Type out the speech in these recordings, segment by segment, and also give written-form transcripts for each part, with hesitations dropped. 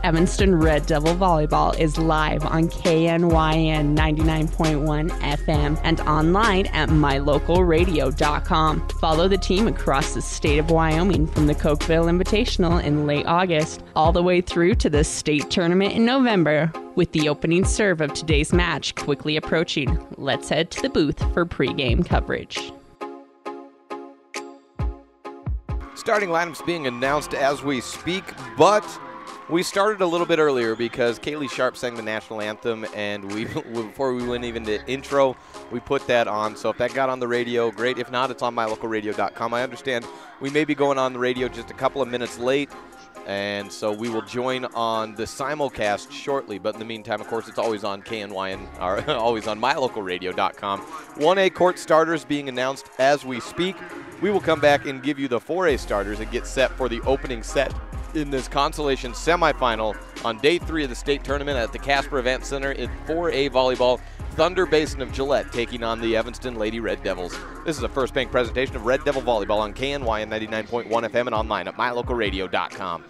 Evanston Red Devil Volleyball is live on KNYN 99.1 FM and online at mylocalradio.com. Follow the team across the state of Wyoming from the Cokeville Invitational in late August all the way through to the state tournament in November. With the opening serve of today's match quickly approaching, let's head to the booth for pregame coverage. Starting lineups being announced as we speak, but we started a little bit earlier because Kaylee Sharp sang the national anthem, and before we went even to intro, we put that on. So if that got on the radio, great. If not, it's on mylocalradio.com. I understand we may be going on the radio just a couple of minutes late, and so we will join on the simulcast shortly. But in the meantime, of course, it's always on KNYN, or always on mylocalradio.com. 1A court starters being announced as we speak. We will come back and give you the 4A starters and get set for the opening set in this consolation semifinal on day 3 of the state tournament at the Casper Event Center in 4A volleyball. Thunder Basin of Gillette taking on the Evanston Lady Red Devils. This is a First Bank presentation of Red Devil Volleyball on KNYN 99.1 FM and online at mylocalradio.com.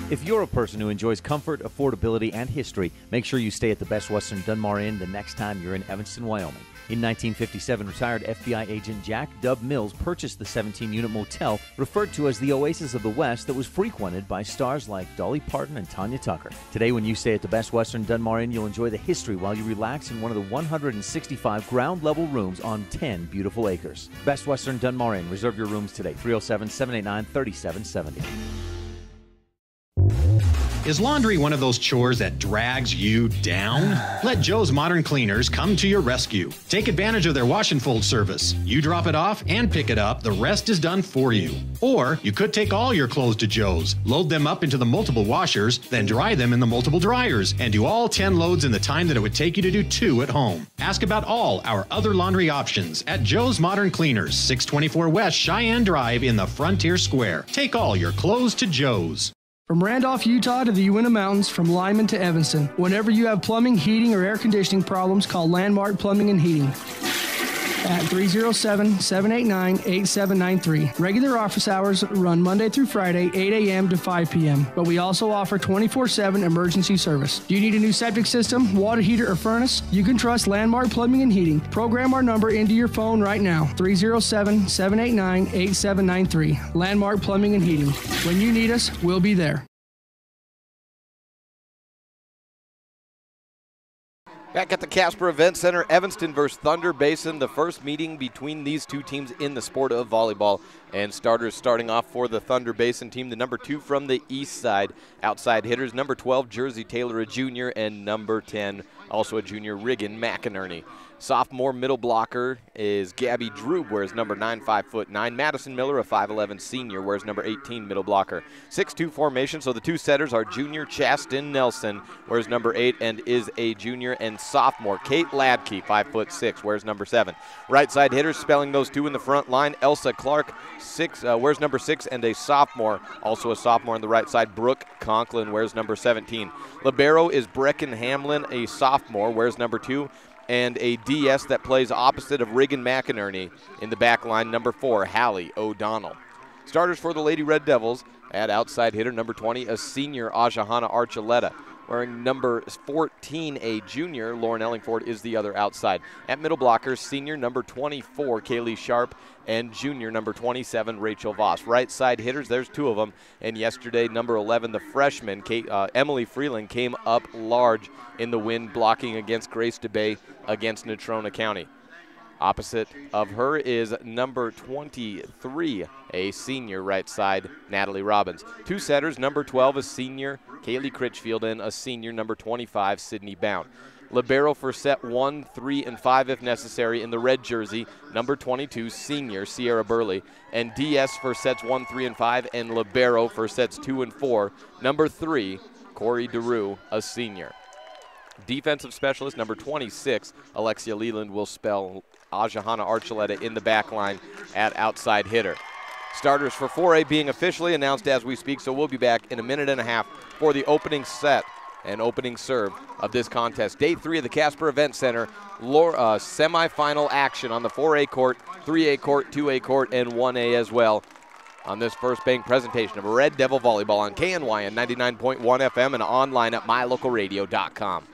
If you're a person who enjoys comfort, affordability, and history, make sure you stay at the Best Western Dunmar Inn the next time you're in Evanston, Wyoming. In 1957, retired FBI agent Jack Dub Mills purchased the 17-unit motel referred to as the Oasis of the West that was frequented by stars like Dolly Parton and Tanya Tucker. Today, when you stay at the Best Western Dunmar Inn, you'll enjoy the history while you relax in one of the 165 ground-level rooms on 10 beautiful acres. Best Western Dunmar Inn. Reserve your rooms today, 307-789-3770. Is laundry one of those chores that drags you down? Let Joe's Modern Cleaners come to your rescue. Take advantage of their wash and fold service. You drop it off and pick it up. The rest is done for you. Or you could take all your clothes to Joe's, load them up into the multiple washers, then dry them in the multiple dryers, and do all 10 loads in the time that it would take you to do 2 at home. Ask about all our other laundry options at Joe's Modern Cleaners, 624 West Cheyenne Drive in the Frontier Square. Take all your clothes to Joe's. From Randolph, Utah to the Uinta Mountains, from Lyman to Evanston. Whenever you have plumbing, heating, or air conditioning problems, call Landmark Plumbing and Heating at 307-789-8793. Regular office hours run Monday through Friday, 8 a.m. to 5 p.m. But we also offer 24/7 emergency service. Do you need a new septic system, water heater, or furnace? You can trust Landmark Plumbing and Heating. Program our number into your phone right now, 307-789-8793. Landmark Plumbing and Heating. When you need us, we'll be there. Back at the Casper Event Center, Evanston versus Thunder Basin, the first meeting between these two teams in the sport of volleyball. And starters starting off for the Thunder Basin team, the number 2 from the east side. Outside hitters, number 12, Jersey Taylor, a junior, and number 10, also a junior, Riggin McInerney. Sophomore middle blocker is Gabby Drube, wears number 9, 5'9". Madison Miller, a 5'11" senior, wears number 18 middle blocker. 6-2 formation, so the two setters are junior Chastin Nelson, wears number 8 and is a junior, and sophomore Kate Ladke, 5'6", wears number 7. Right side hitters, spelling those two in the front line, Elsa Clark, wears number 6 and a sophomore, also a sophomore on the right side. Brooke Conklin wears number 17. Libero is Brecken Hamlin, a sophomore, wears number 2. And a DS that plays opposite of Riggin McInerney in the back line, number 4, Hallie O'Donnell. Starters for the Lady Red Devils at outside hitter, number 20, a senior, Ajahana Archuleta. Wearing number 14, a junior, Lauren Ellingford is the other outside. At middle blockers, senior number 24, Kaylee Sharp, and junior number 27, Rachel Voss. Right side hitters, there's 2 of them. And yesterday, number 11, the freshman, Emily Freeland, came up large in the win, blocking against Grace DeBay against Natrona County. Opposite of her is number 23, a senior right side, Natalie Robbins. 2 setters, number 12, a senior, Kaylee Critchfield, and a senior, number 25, Sydney Bound. Libero for set 1, 3, and 5 if necessary in the red jersey, number 22, senior, Sierra Burley. And DS for sets 1, 3, and 5, and Libero for sets 2 and 4, number 3, Corey DeRue, a senior. Defensive specialist, number 26, Alexia Leland, will spell Ajahana Archuleta in the back line at outside hitter. Starters for 4A being officially announced as we speak, so we'll be back in a minute and a half for the opening set and opening serve of this contest. Day 3 of the Casper Event Center, semifinal action on the 4A court, 3A court, 2A court, and 1A as well. on this first bank presentation of Red Devil Volleyball on KNYN 99.1 FM and online at mylocalradio.com.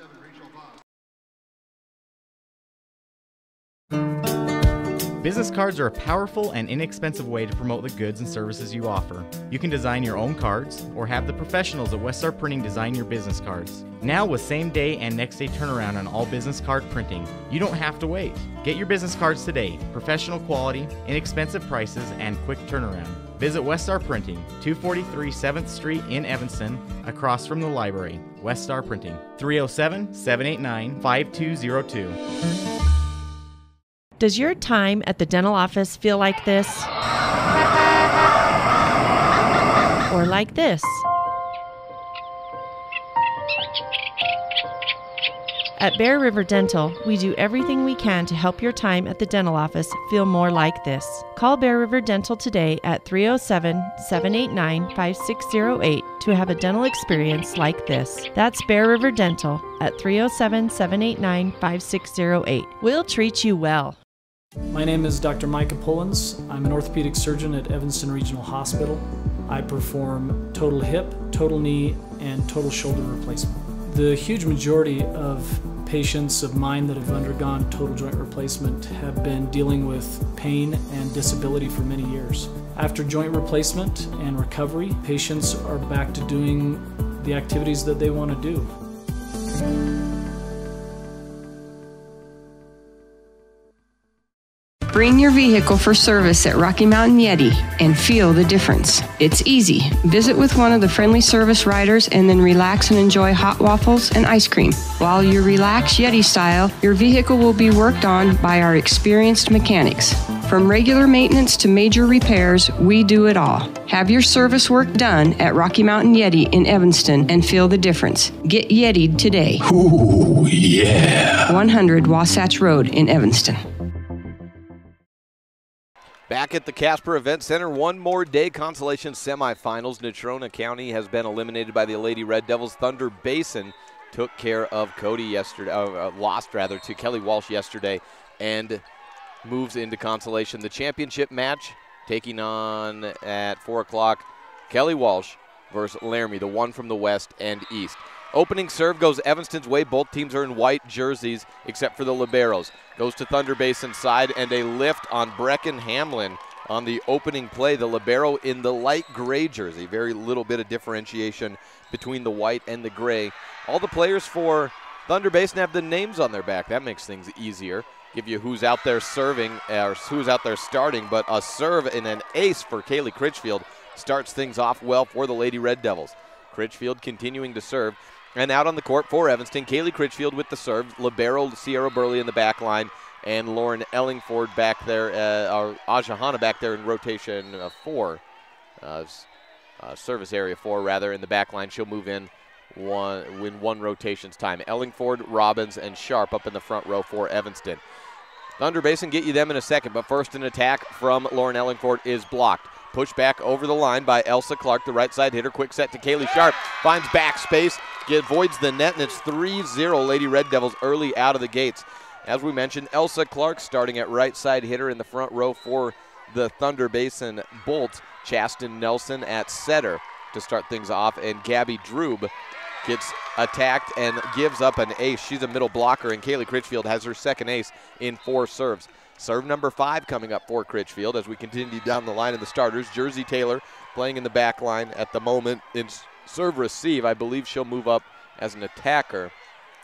Business cards are a powerful and inexpensive way to promote the goods and services you offer. You can design your own cards or have the professionals at Westar Printing design your business cards. Now with same-day and next-day turnaround on all business card printing, you don't have to wait. Get your business cards today. Professional quality, inexpensive prices, and quick turnaround. Visit Westar Printing, 243 7th Street in Evanston, across from the library. Westar Printing, 307-789-5202. Does your time at the dental office feel like this? Or like this? At Bear River Dental, we do everything we can to help your time at the dental office feel more like this. Call Bear River Dental today at 307-789-5608 to have a dental experience like this. That's Bear River Dental at 307-789-5608. We'll treat you well. My name is Dr. Micah Pullins. I'm an orthopedic surgeon at Evanston Regional Hospital. I perform total hip, total knee, and total shoulder replacement. The huge majority of patients of mine that have undergone total joint replacement have been dealing with pain and disability for many years. After joint replacement and recovery, patients are back to doing the activities that they want to do. Bring your vehicle for service at Rocky Mountain Yeti and feel the difference. It's easy. Visit with one of the friendly service riders and then relax and enjoy hot waffles and ice cream. While you relax Yeti style, your vehicle will be worked on by our experienced mechanics. From regular maintenance to major repairs, we do it all. Have your service work done at Rocky Mountain Yeti in Evanston and feel the difference. Get Yeti'd today. Ooh, yeah. 100 Wasatch Road in Evanston. Back at the Casper Event Center, one more day consolation semifinals. Natrona County has been eliminated by the Lady Red Devils. Thunder Basin took care of Cody yesterday, lost rather to Kelly Walsh yesterday, and moves into consolation. The championship match taking on at 4 o'clock, Kelly Walsh versus Laramie, the one from the west and east. Opening serve goes Evanston's way. Both teams are in white jerseys except for the liberos. Goes to Thunder Basin side and a lift on Brecken Hamlin on the opening play. The libero in the light gray jersey. Very little bit of differentiation between the white and the gray. All the players for Thunder Basin have the names on their back. That makes things easier. Give you who's out there serving or who's out there starting, but a serve and an ace for Kaylee Critchfield starts things off well for the Lady Red Devils. Critchfield continuing to serve. And out on the court for Evanston, Kaylee Critchfield with the serve, libero Sierra Burley in the back line, and Lauren Ellingford back there, or Ajahana back there in rotation 4, service area 4 rather, in the back line. She'll move in one rotation's time. Ellingford, Robbins, and Sharp up in the front row for Evanston. Thunder Basin get you them in a second, but first an attack from Lauren Ellingford is blocked. Pushed back over the line by Elsa Clark, the right side hitter. Quick set to Kaylee Sharp. Finds back space, avoids the net, and it's 3-0 Lady Red Devils early out of the gates. As we mentioned, Elsa Clark starting at right side hitter in the front row for the Thunder Basin Bolts. Chasten Nelson at setter to start things off, and Gabby Drube gets attacked and gives up an ace. She's a middle blocker, and Kaylee Critchfield has her second ace in 4 serves. Serve number 5 coming up for Critchfield as we continue down the line of the starters. Jersey Taylor playing in the back line at the moment in serve receive. I believe she'll move up as an attacker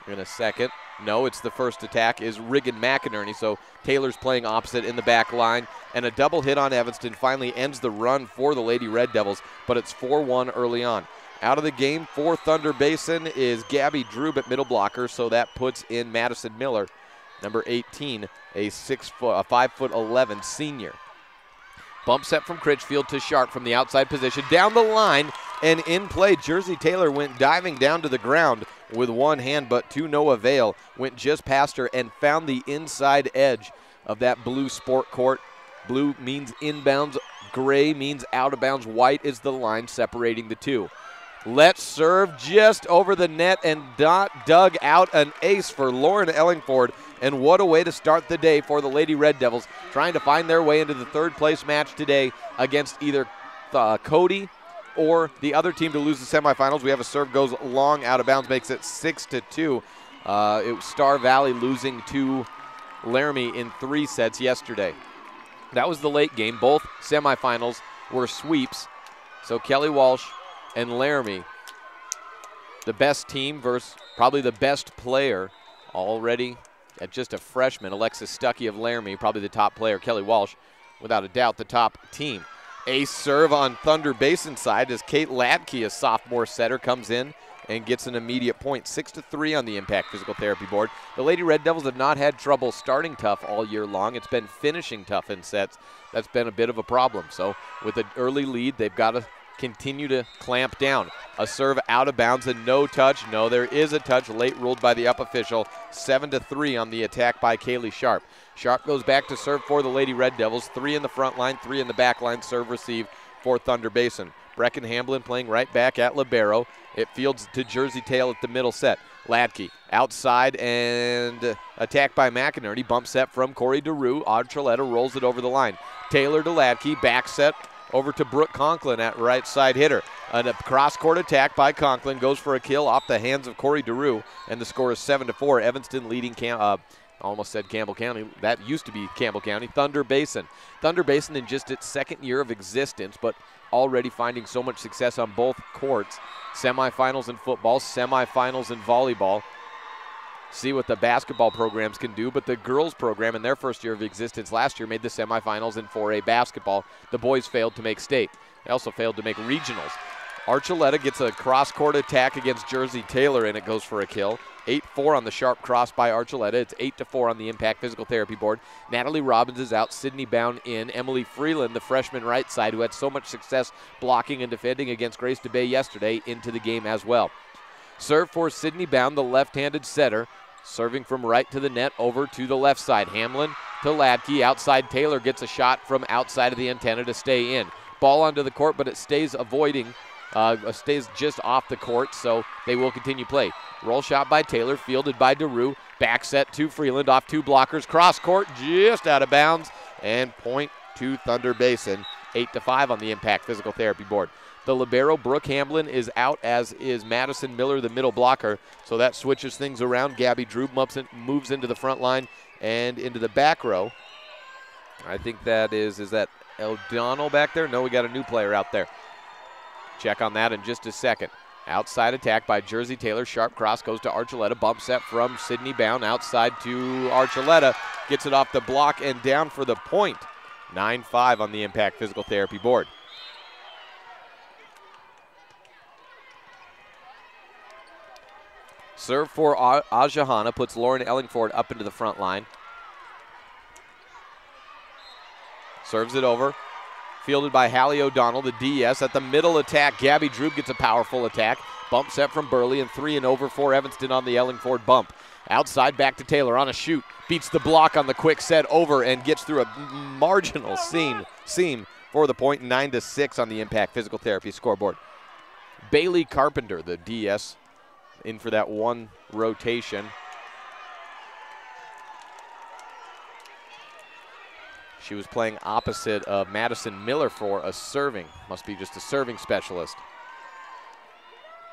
in a second. No, it's the first attack is Riggin McInerney, so Taylor's playing opposite in the back line. And a double hit on Evanston finally ends the run for the Lady Red Devils, but it's 4-1 early on. Out of the game for Thunder Basin is Gabby Drube at middle blocker, so that puts in Madison Miller, number 18, a 5'11" senior. Bump set from Critchfield to Sharp from the outside position. Down the line and in play, Jersey Taylor went diving down to the ground with one hand, but to no avail. Went just past her and found the inside edge of that blue sport court. Blue means inbounds, gray means out of bounds, white is the line separating the two. Let's serve just over the net and dug out an ace for Lauren Ellingford. And what a way to start the day for the Lady Red Devils, trying to find their way into the third place match today against either Cody or the other team to lose the semifinals. We have a serve goes long out of bounds, makes it 6-2. It was Star Valley losing to Laramie in 3 sets yesterday. That was the late game. Both semifinals were sweeps. So Kelly Walsh and Laramie, the best team versus probably the best player already at just a freshman. Alexis Stuckey of Laramie, probably the top player. Kelly Walsh, without a doubt, the top team. Ace serve on Thunder Basin side as Kate Ladke, a sophomore setter, comes in and gets an immediate point. 6-3 on the Impact Physical Therapy board. The Lady Red Devils have not had trouble starting tough all year long. It's been finishing tough in sets. That's been a bit of a problem. So with an early lead, they've got to continue to clamp down. A serve out of bounds and no touch. No, there is a touch late ruled by the up official. 7-3 on the attack by Kaylee Sharp. Sharp goes back to serve for the Lady Red Devils. 3 in the front line, 3 in the back line. Serve receive for Thunder Basin. Brecken Hamblin playing right back at libero. It fields to Jersey Tail at the middle set. Ladke outside and attacked by McInerney. Bump set from Corey DeRue. Archuleta rolls it over the line. Taylor to Ladke. Back set over to Brooke Conklin at right side hitter. A cross-court attack by Conklin goes for a kill off the hands of Corey DeRue, and the score is 7-4. Evanston leading almost said Campbell County. That used to be Campbell County. Thunder Basin. Thunder Basin in just its second year of existence, but already finding so much success on both courts. Semifinals in football, semifinals in volleyball. See what the basketball programs can do, but the girls program in their first year of existence last year made the semifinals in 4A basketball. The boys failed to make state. They also failed to make regionals. Archuleta gets a cross-court attack against Jersey Taylor, and it goes for a kill. 8-4 on the sharp cross by Archuleta. It's 8-4 on the Impact Physical Therapy board. Natalie Robbins is out. Sydney Bound in. Emily Freeland, the freshman right side, who had so much success blocking and defending against Grace DeBay yesterday, into the game as well. Serve for Sydney Bound, the left-handed setter. Serving from right to the net over to the left side. Hamlin to Ladke. Outside Taylor gets a shot from outside of the antenna to stay in. Ball onto the court, but it stays stays just off the court, so they will continue play. Roll shot by Taylor, fielded by DeRue. Back set to Freeland off 2 blockers. Cross court, just out of bounds, and point to Thunder Basin. 8-5 on the Impact Physical Therapy board. The libero, Brooke Hamblin, is out, as is Madison Miller, the middle blocker, so that switches things around. Gabby Drew moves into the front line and into the back row. I think that is that O'Donnell back there? No, we got a new player out there. Check on that in just a second. Outside attack by Jersey Taylor. Sharp cross goes to Archuleta. Bump set from Sydney Bound. Outside to Archuleta. Gets it off the block and down for the point. 9-5 on the Impact Physical Therapy board. Serve for Ajahana puts Lauren Ellingford up into the front line. Serves it over. Fielded by Hallie O'Donnell, the DS. At the middle attack, Gabby Drew gets a powerful attack. Bump set from Burley, and 3 and over for Evanston on the Ellingford bump. Outside back to Taylor on a shoot. Beats the block on the quick set over and gets through a marginal seam for the point. 9-6 on the Impact Physical Therapy scoreboard. Bailey Carpenter, the DS, in for that one rotation. She was playing opposite of Madison Miller for a serving. Must be just a serving specialist.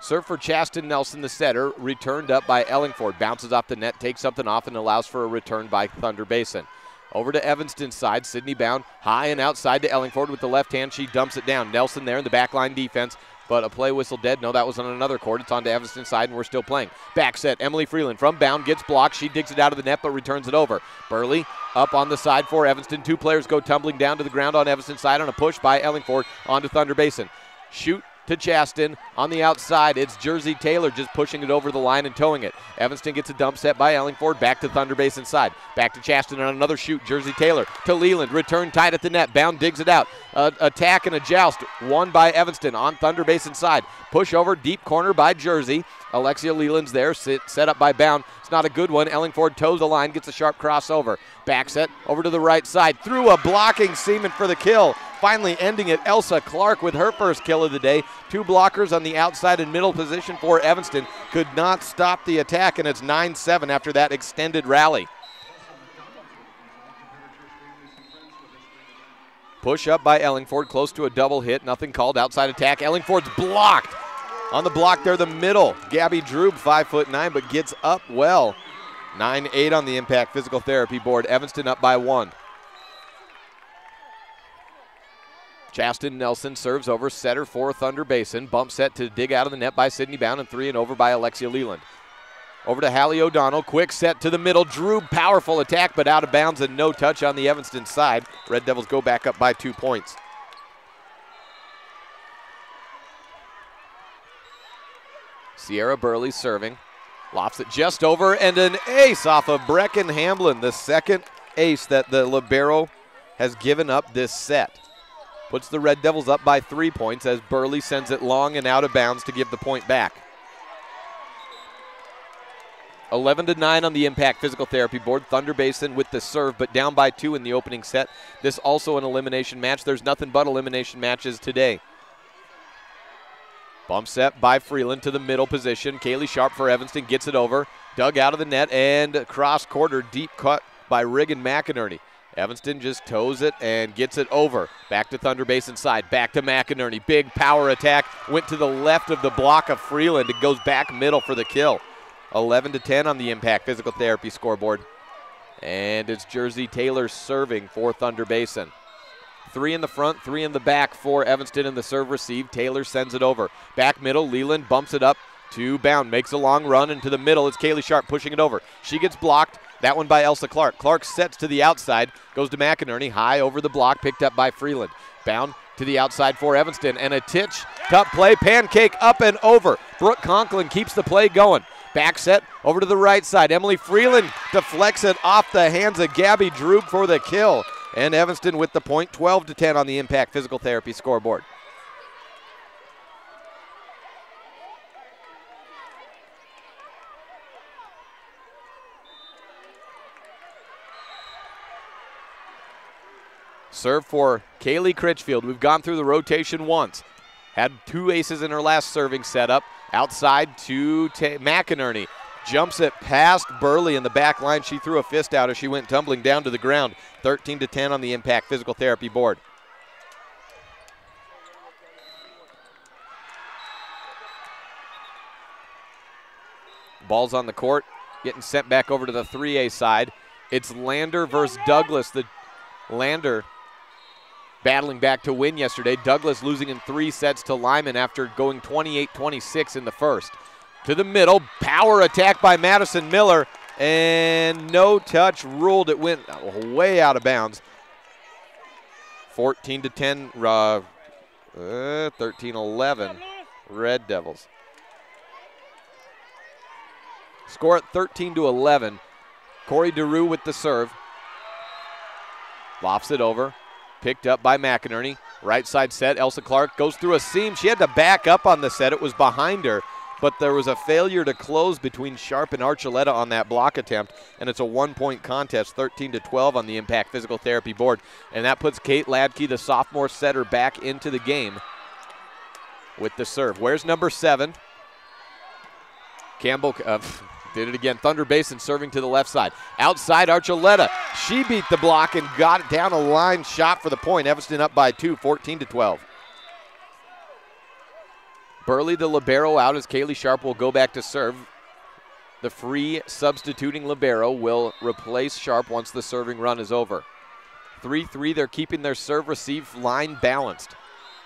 Serve for Chaston Nelson, the setter, returned up by Ellingford. Bounces off the net, takes something off, and allows for a return by Thunder Basin. Over to Evanston's side, Sydney Bound, high and outside to Ellingford with the left hand. She dumps it down. Nelson there in the backline defense, but a play whistle dead. No, that was on another court. It's on to Evanston's side, and we're still playing. Back set, Emily Freeland from Bound, gets blocked. She digs it out of the net, but returns it over. Burley up on the side for Evanston. 2 players go tumbling down to the ground on Evanston's side on a push by Ellingford onto Thunder Basin. Shoot to Chaston on the outside. It's Jersey Taylor just pushing it over the line and towing it. Evanston gets a dump set by Ellingford. Back to Thunder Basin side. Back to Chaston on another shoot. Jersey Taylor to Leland. Return tight at the net. Bound digs it out. Attack and a joust. Won by Evanston on Thunder Basin side. Push over deep corner by Jersey. Alexia Leland's there. Set up by Bound. It's not a good one. Ellingford toes the line. Gets a sharp crossover. Back set over to the right side. Through a blocking Seaman for the kill. Finally ending it, Elsa Clark with her first kill of the day. 2 blockers on the outside and middle position for Evanston. Could not stop the attack, and it's 9-7 after that extended rally. Push up by Ellingford, close to a double hit. Nothing called. Outside attack. Ellingford's blocked. On the block there, the middle. Gabby Drube, 5'9", but gets up well. 9-8 on the Impact Physical Therapy board. Evanston up by 1. Chaston Nelson serves over, setter for Thunder Basin. Bump set to dig out of the net by Sydney Bound, and 3 and over by Alexia Leland. Over to Hallie O'Donnell, quick set to the middle. Drube, powerful attack, but out of bounds and no touch on the Evanston side. Red Devils go back up by 2 points. Sierra Burley serving. Lofts it just over, and an ace off of Brecken Hamblin, the second ace that the libero has given up this set. Puts the Red Devils up by 3 points as Burley sends it long and out of bounds to give the point back. 11-9 on the Impact Physical Therapy board. Thunder Basin with the serve, but down by 2 in the opening set. This also an elimination match. There's nothing but elimination matches today. Bump set by Freeland to the middle position. Kaylee Sharp for Evanston gets it over. Dug out of the net and cross quarter, deep cut by Riggin McInerney. Evanston just toes it and gets it over. Back to Thunder Basin side. Back to McInerney. Big power attack. Went to the left of the block of Freeland. It goes back middle for the kill. 11-10 on the Impact Physical Therapy scoreboard. And it's Jersey Taylor serving for Thunder Basin. 3 in the front, 3 in the back for Evanston in the serve receive. Taylor sends it over. Back middle, Leland bumps it up to Bound. Makes a long run into the middle. It's Kaylee Sharp pushing it over. She gets blocked. That one by Elsa Clark. Clark sets to the outside, goes to McInerney, high over the block, picked up by Freeland. Bound to the outside for Evanston, and a titch, top play, pancake up and over. Brooke Conklin keeps the play going. Back set over to the right side. Emily Freeland deflects it off the hands of Gabby Drube for the kill. And Evanston with the point, 12-10 on the Impact Physical Therapy scoreboard. Serve for Kaylee Critchfield. We've gone through the rotation once. Had 2 aces in her last serving setup. Outside to McInerney. Jumps it past Burley in the back line. She threw a fist out as she went tumbling down to the ground. 13-10 on the Impact Physical Therapy board. Ball's on the court. Getting sent back over to the 3A side. It's Lander versus Douglas. The Lander battling back to win yesterday. Douglas losing in 3 sets to Lyman after going 28-26 in the first. To the middle, power attack by Madison Miller, and no touch ruled. It went way out of bounds. 14-10, 13-11, Red Devils. Score at 13-11. Corey DeRue with the serve. Lofts it over. Picked up by McInerney. Right side set. Elsa Clark goes through a seam. She had to back up on the set. It was behind her, but there was a failure to close between Sharp and Archuleta on that block attempt, and it's a 1-point contest, 13-12 on the Impact Physical Therapy board. And that puts Kate Ladke, the sophomore setter, back into the game with the serve. Where's number 7? Campbell did it again. Thunder Basin serving to the left side. Outside, Archuleta. She beat the block and got it down a line shot for the point. Evanston up by 2, 14-12. Burley, the libero, out as Kaylee Sharp will go back to serve. The free substituting libero will replace Sharp once the serving run is over. 3-3, they're keeping their serve-receive line balanced.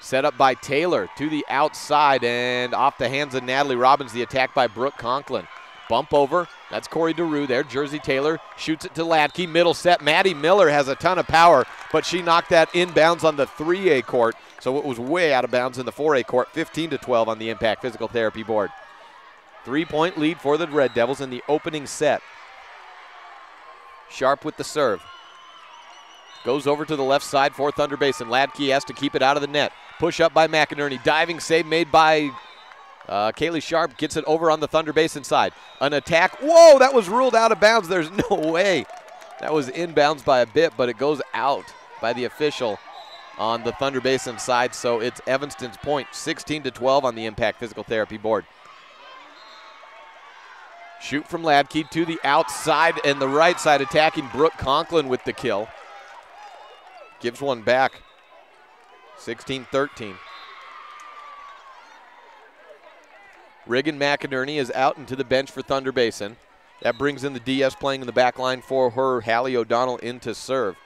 Set up by Taylor to the outside and off the hands of Natalie Robbins. The attack by Brooke Conklin. Bump over. That's Corey DeRue there. Jersey Taylor shoots it to Ladke. Middle set. Maddie Miller has a ton of power, but she knocked that inbounds on the 3A court, so it was way out of bounds in the 4A court. 15-12 on the Impact Physical Therapy board. 3-point lead for the Red Devils in the opening set. Sharp with the serve. Goes over to the left side for Thunder Basin. Ladke has to keep it out of the net. Push up by McInerney. Diving save made by Kaylee Sharp. Gets it over on the Thunder Basin side. An attack. Whoa, that was ruled out of bounds. There's no way. That was inbounds by a bit, but it goes out by the official on the Thunder Basin side. So it's Evanston's point. 16-12 on the Impact Physical Therapy board. Shoot from Ladke to the outside and the right side attacking Brooke Conklin with the kill. Gives one back 16-13. Reagan McInerney is out into the bench for Thunder Basin. That brings in the DS playing in the back line for her, Hallie O'Donnell, in to serve.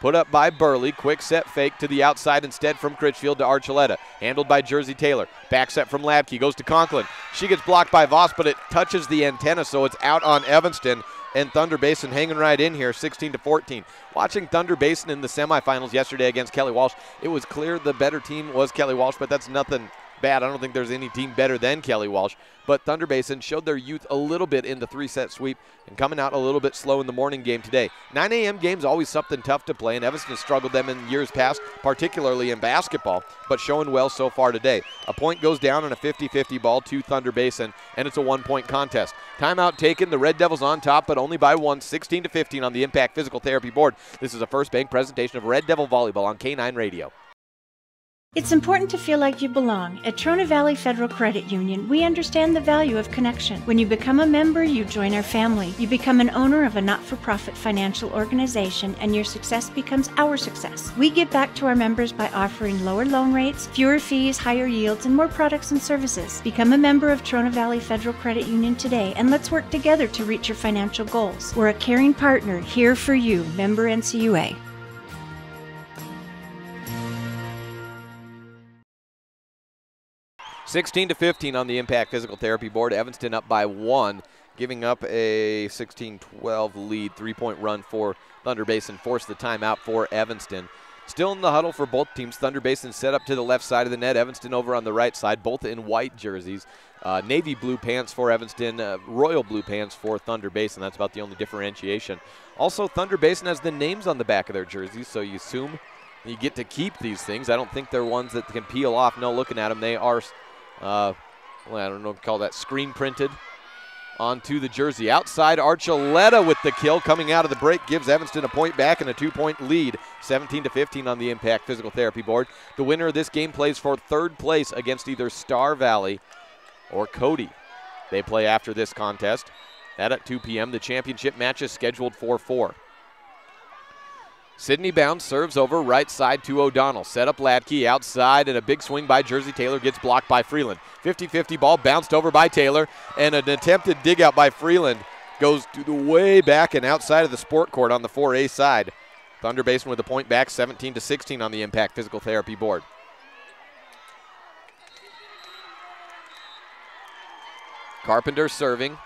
Put up by Burley. Quick set fake to the outside instead from Critchfield to Archuleta. Handled by Jersey Taylor. Back set from Ladke. Goes to Conklin. She gets blocked by Voss, but it touches the antenna, so it's out on Evanston. And Thunder Basin hanging right in here, 16-14. Watching Thunder Basin in the semifinals yesterday against Kelly Walsh, it was clear the better team was Kelly Walsh, but that's nothing bad. I don't think there's any team better than Kelly Walsh. But Thunder Basin showed their youth a little bit in the three-set sweep and coming out a little bit slow in the morning game today. 9 a.m. game's always something tough to play, and Evanston has struggled them in years past, particularly in basketball, but showing well so far today. A point goes down on a 50-50 ball to Thunder Basin, and it's a one-point contest. Timeout taken. The Red Devils on top, but only by one, 16-15 on the Impact Physical Therapy board. This is a First Bank presentation of Red Devil Volleyball on K9 Radio. It's important to feel like you belong. At Trona Valley Federal Credit Union, we understand the value of connection. When you become a member, you join our family. You become an owner of a not-for-profit financial organization, and your success becomes our success. We give back to our members by offering lower loan rates, fewer fees, higher yields, and more products and services. Become a member of Trona Valley Federal Credit Union today, and let's work together to reach your financial goals. We're a caring partner here for you. Member NCUA. $16 to 15 on the Impact Physical Therapy board. Evanston up by one, giving up a 16-12 lead. Three-point run for Thunder Basin forced the timeout for Evanston. Still in the huddle for both teams. Thunder Basin set up to the left side of the net. Evanston over on the right side, both in white jerseys. Navy blue pants for Evanston, royal blue pants for Thunder Basin. That's about the only differentiation. Also, Thunder Basin has the names on the back of their jerseys, so you assume you get to keep these things. I don't think they're ones that can peel off. No, looking at them, they are well, I don't know what to call that, screen printed onto the jersey. Outside, Archuleta with the kill coming out of the break gives Evanston a point back and a 2-point lead. 17 to 15 on the Impact Physical Therapy board. The winner of this game plays for third place against either Star Valley or Cody. They play after this contest. That at 2 p.m. The championship match is scheduled for 4. Sydney Bounds serves over right side to O'Donnell. Set up Ladke outside, and a big swing by Jersey Taylor gets blocked by Freeland. 50-50 ball bounced over by Taylor, and an attempted dig out by Freeland goes to the way back and outside of the sport court on the 4A side. Thunder Basin with a point back, 17 to 16 on the Impact Physical Therapy board. Carpenter serving.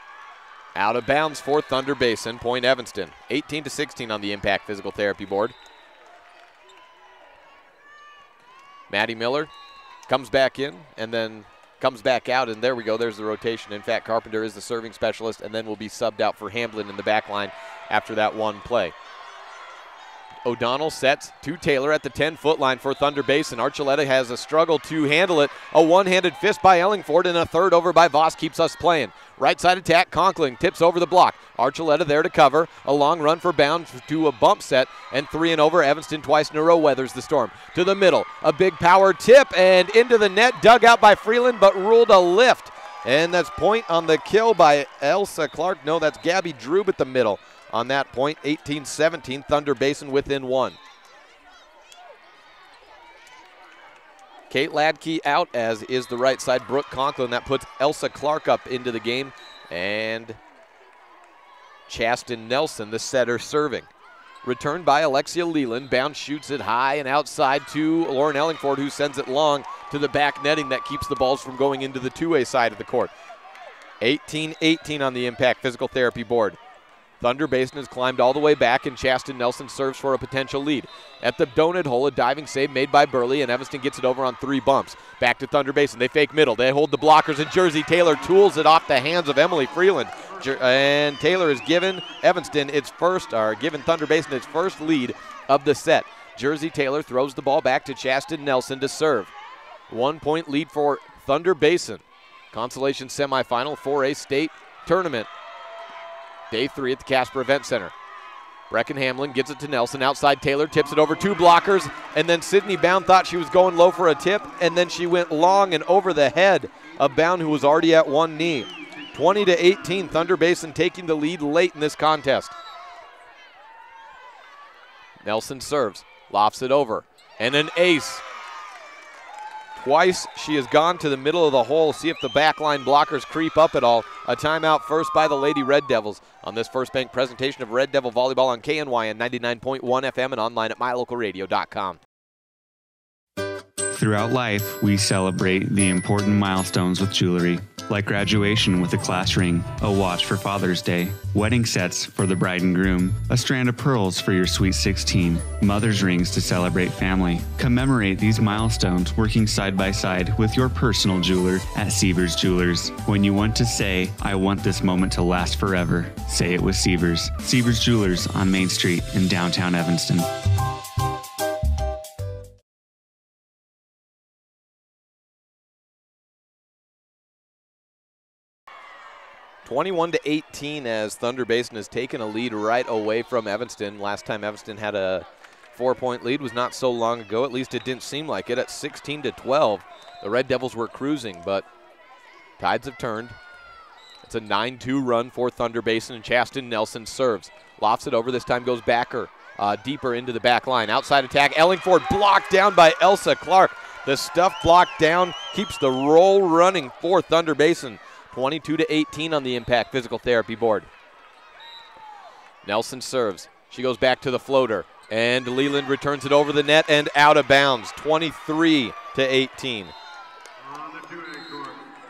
Out of bounds for Thunder Basin, point Evanston. 18 to 16 on the Impact Physical Therapy board. Maddie Miller comes back in and then comes back out, and there we go. There's the rotation. In fact, Carpenter is the serving specialist and then will be subbed out for Hamblin in the back line after that one play. O'Donnell sets to Taylor at the 10-foot line for Thunder Basin. Archuleta has a struggle to handle it. A one-handed fist by Ellingford and a third over by Voss keeps us playing. Right side attack, Conkling tips over the block. Archuleta there to cover. A long run for Bounds to a bump set, and 3 and over. Evanston twice in a row weathers the storm. To the middle, a big power tip and into the net, dug out by Freeland but ruled a lift. And that's point on the kill by Elsa Clark. No, that's Gabby Drube at the middle. On that point, 18-17, Thunder Basin within 1. Kate Ladke out, as is the right side Brooke Conklin. That puts Elsa Clark up into the game. And Chasten Nelson, the setter, serving. Returned by Alexia Leland. Bounds shoots it high and outside to Lauren Ellingford, who sends it long to the back netting. That keeps the balls from going into the two-way side of the court. 18-18 on the Impact Physical Therapy board. Thunder Basin has climbed all the way back, and Chasten Nelson serves for a potential lead. At the donut hole, a diving save made by Burley, and Evanston gets it over on 3 bumps. Back to Thunder Basin. They fake middle. They hold the blockers, and Jersey Taylor tools it off the hands of Emily Freeland. And Taylor has given given Thunder Basin its first lead of the set. Jersey Taylor throws the ball back to Chasten Nelson to serve. 1-point lead for Thunder Basin. Consolation semifinal 4A state tournament. Day 3 at the Casper Event Center. Brecken Hamlin gives it to Nelson. Outside Taylor tips it over 2 blockers. And then Sydney Bound thought she was going low for a tip. And then she went long and over the head of Bound, who was already at one knee. 20-18, Thunder Basin taking the lead late in this contest. Nelson serves. Lofts it over. And an ace Twice she has gone to the middle of the hole, see if the backline blockers creep up at all. A timeout first by the Lady Red Devils on this First Bank presentation of Red Devil Volleyball on KNYN 99.1 FM and online at mylocalradio.com. Throughout life, we celebrate the important milestones with jewelry, like graduation with a class ring, a watch for Father's Day, wedding sets for the bride and groom, a strand of pearls for your sweet 16, mother's rings to celebrate family. Commemorate these milestones working side by side with your personal jeweler at Sievers Jewelers. When you want to say, I want this moment to last forever, say it with Sievers. Sievers Jewelers on Main Street in downtown Evanston. 21-18 as Thunder Basin has taken a lead right away from Evanston. Last time Evanston had a 4-point lead was not so long ago. At least it didn't seem like it. At 16-12, the Red Devils were cruising, but tides have turned. It's a 9-2 run for Thunder Basin, and Chaston Nelson serves. Lofts it over. This time goes backer, deeper into the back line. Outside attack, Ellingford blocked down by Elsa Clark. The stuff blocked down keeps the roll running for Thunder Basin. 22-18 on the Impact Physical Therapy board. Nelson serves. She goes back to the floater, and Leland returns it over the net and out of bounds. 23-18.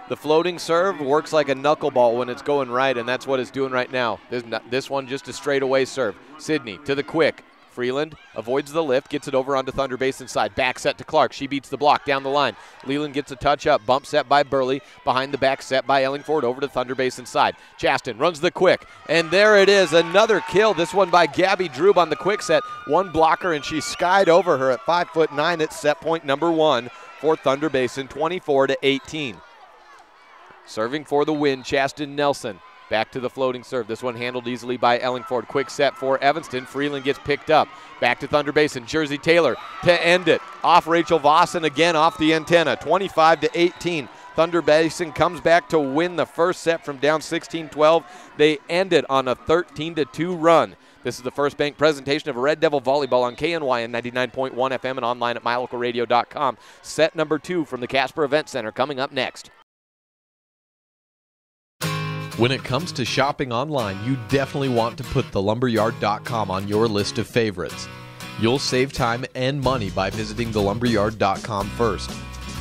The floating serve works like a knuckleball when it's going right, and that's what it's doing right now. This one just a straightaway serve. Sidney to the quick. Freeland avoids the lift, gets it over onto Thunder Basin side. Back set to Clark. She beats the block down the line. Leland gets a touch up. Bump set by Burley. Behind the back set by Ellingford over to Thunder Basin side. Chaston runs the quick. And there it is. Another kill. This one by Gabby Drube on the quick set. One blocker, and she skied over her at 5'9". It's set point number 1 for Thunder Basin, 24-18. Serving for the win, Chaston Nelson. Back to the floating serve. This one handled easily by Ellingford. Quick set for Evanston. Freeland gets picked up. Back to Thunder Basin. Jersey Taylor to end it. Off Rachel Voss and again off the antenna. 25-18. Thunder Basin comes back to win the first set from down 16-12. They end it on a 13-2 run. This is the First Bank presentation of Red Devil Volleyball on KNYN 99.1 FM and online at mylocalradio.com. Set number 2 from the Casper Event Center coming up next. When it comes to shopping online, you definitely want to put thelumberyard.com on your list of favorites. You'll save time and money by visiting thelumberyard.com first.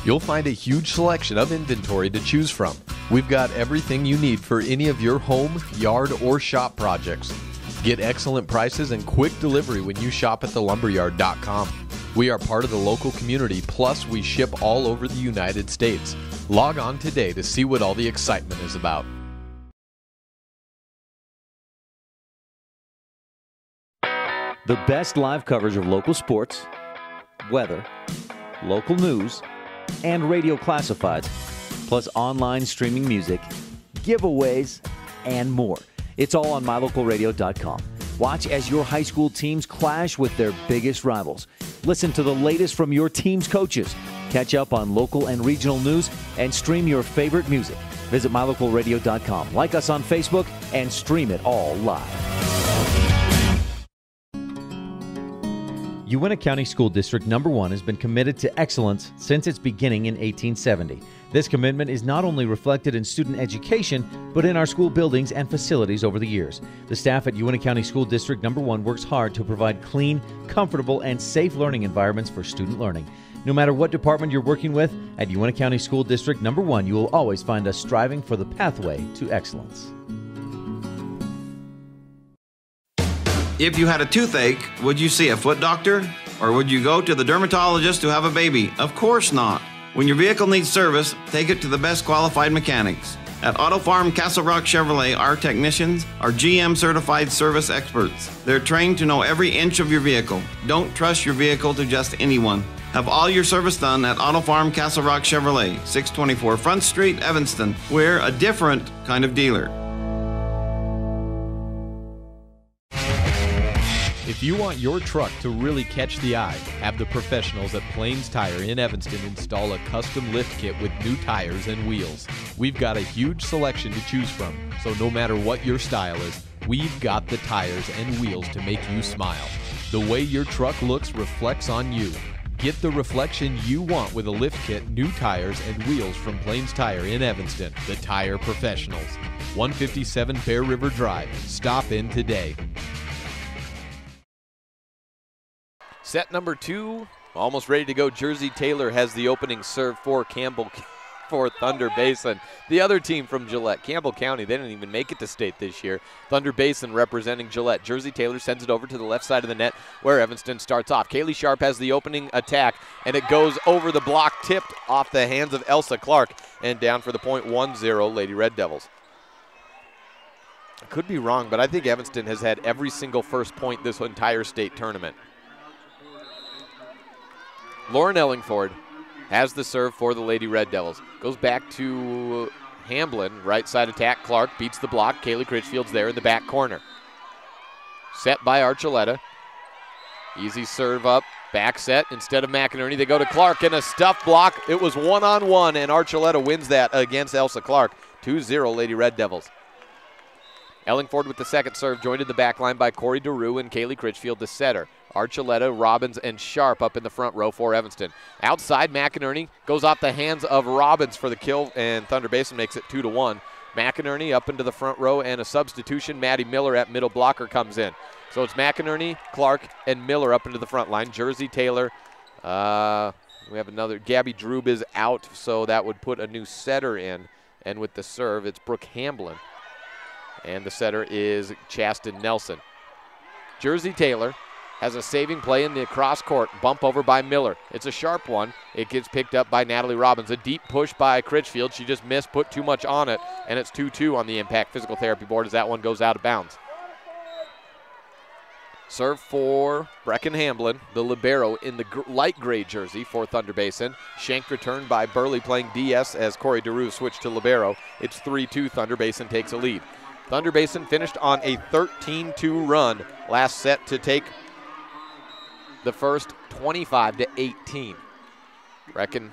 You'll find a huge selection of inventory to choose from. We've got everything you need for any of your home, yard, or shop projects. Get excellent prices and quick delivery when you shop at thelumberyard.com. We are part of the local community, plus we ship all over the United States. Log on today to see what all the excitement is about. The best live coverage of local sports, weather, local news, and radio classifieds, plus online streaming music, giveaways, and more. It's all on mylocalradio.com. Watch as your high school teams clash with their biggest rivals. Listen to the latest from your team's coaches. Catch up on local and regional news and stream your favorite music. Visit mylocalradio.com. Like us on Facebook and stream it all live. Uintah County School District Number 1 has been committed to excellence since its beginning in 1870. This commitment is not only reflected in student education, but in our school buildings and facilities over the years. The staff at Uintah County School District Number 1 works hard to provide clean, comfortable, and safe learning environments for student learning. No matter what department you're working with, at Uintah County School District Number 1, you will always find us striving for the pathway to excellence. If you had a toothache, would you see a foot doctor? Or would you go to the dermatologist to have a baby? Of course not. When your vehicle needs service, take it to the best qualified mechanics. At Auto Farm Castle Rock Chevrolet, our technicians are GM certified service experts. They're trained to know every inch of your vehicle. Don't trust your vehicle to just anyone. Have all your service done at Auto Farm Castle Rock Chevrolet, 624 Front Street, Evanston. We're a different kind of dealer. If you want your truck to really catch the eye, have the professionals at Plains Tire in Evanston install a custom lift kit with new tires and wheels. We've got a huge selection to choose from, so no matter what your style is, we've got the tires and wheels to make you smile. The way your truck looks reflects on you. Get the reflection you want with a lift kit, new tires, and wheels from Plains Tire in Evanston, the tire professionals. 157 Bear River Drive. Stop in today. Set number 2, almost ready to go. Jersey Taylor has the opening serve for Campbell for Thunder Basin. The other team from Gillette, Campbell County, they didn't even make it to state this year. Thunder Basin representing Gillette. Jersey Taylor sends it over to the left side of the net where Evanston starts off. Kaylee Sharp has the opening attack, and it goes over the block, tipped off the hands of Elsa Clark, and down for the point 1-0 Lady Red Devils. I could be wrong, but I think Evanston has had every single first point this entire state tournament. Lauren Ellingford has the serve for the Lady Red Devils. Goes back to Hamblin, right side attack. Clark beats the block. Kaylee Critchfield's there in the back corner. Set by Archuleta. Easy serve up, back set. Instead of McInerney, they go to Clark and a stuff block. It was one-on-one, and Archuleta wins that against Elsa Clark. 2-0 Lady Red Devils. Ellingford with the second serve, joined in the back line by Corey DeRue and Kaylee Critchfield, the setter. Archuleta, Robbins, and Sharp up in the front row for Evanston. Outside, McInerney goes off the hands of Robbins for the kill, and Thunder Basin makes it 2-1. McInerney up into the front row, and a substitution. Maddie Miller at middle blocker comes in. So it's McInerney, Clark, and Miller up into the front line. Jersey Taylor. We have another. Gabby Drube is out, so that would put a new setter in. And with the serve, it's Brooke Hamblin. And the setter is Chasten Nelson. Jersey Taylor has a saving play in the cross court. Bump over by Miller. It's a sharp one. It gets picked up by Natalie Robbins. A deep push by Critchfield. She just missed, put too much on it, and it's 2-2 on the Impact Physical Therapy board as that one goes out of bounds. Serve for Brecken Hamblin, the libero in the light gray jersey for Thunder Basin. Shank returned by Burley playing DS as Corey DeRue switched to libero. It's 3-2. Thunder Basin takes a lead. Thunder Basin finished on a 13-2 run last set to take the first 25-18. Brecken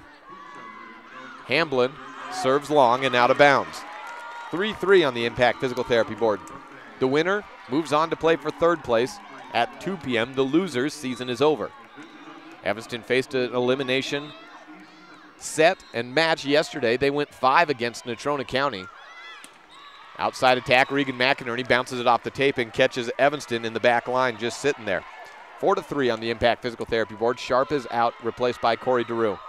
Hamblin serves long and out of bounds. 3-3 on the Impact Physical Therapy board. The winner moves on to play for third place at 2 p.m. The loser's season is over. Evanston faced an elimination set and match yesterday. They went 5 against Natrona County. Outside attack, Regan McInerney bounces it off the tape and catches Evanston in the back line just sitting there. 4-3 on the Impact Physical Therapy board. Sharp is out, replaced by Corey DeRue.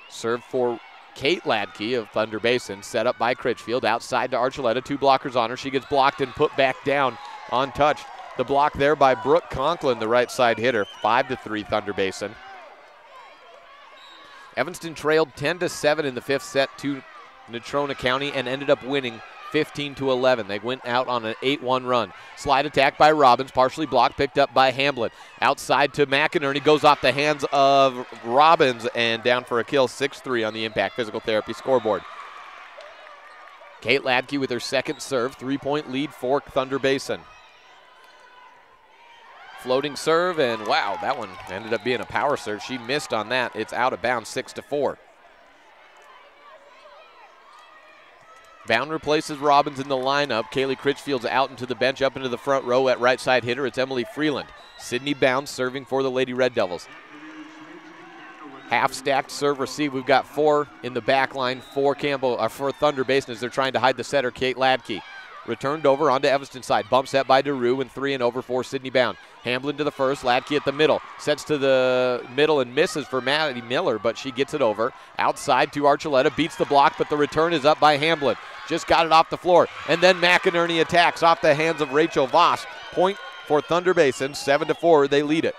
Serve for Kate Ladke of Thunder Basin, set up by Critchfield. Outside to Archuleta, 2 blockers on her. She gets blocked and put back down untouched. The block there by Brooke Conklin, the right side hitter. 5-3 Thunder Basin. Evanston trailed 10-7 in the 5th set to Natrona County and ended up winning 15-11. They went out on an 8-1 run. Slide attack by Robbins, partially blocked, picked up by Hamblin. Outside to McInerney, goes off the hands of Robbins and down for a kill. 6-3 on the Impact Physical Therapy scoreboard. Kate Ladke with her second serve, 3-point lead for Thunder Basin. Floating serve, and wow, that one ended up being a power serve. She missed on that. It's out of bounds, 6-4. Bound replaces Robbins in the lineup. Kaylee Critchfield's out into the bench, up into the front row at right side hitter. It's Emily Freeland. Sydney Bound serving for the Lady Red Devils. Half stacked serve receive. We've got 4 in the back line for Thunder Basin as they're trying to hide the setter, Kate Ladke. Returned over onto Evanston side. Bump set by DeRue and 3 and over for Sydney Bound. Hamblin to the first. Ladke at the middle. Sets to the middle and misses for Maddie Miller, but she gets it over. Outside to Archuleta. Beats the block, but the return is up by Hamblin. Just got it off the floor. And then McInerney attacks off the hands of Rachel Voss. Point for Thunder Basin. 7-4. They lead it.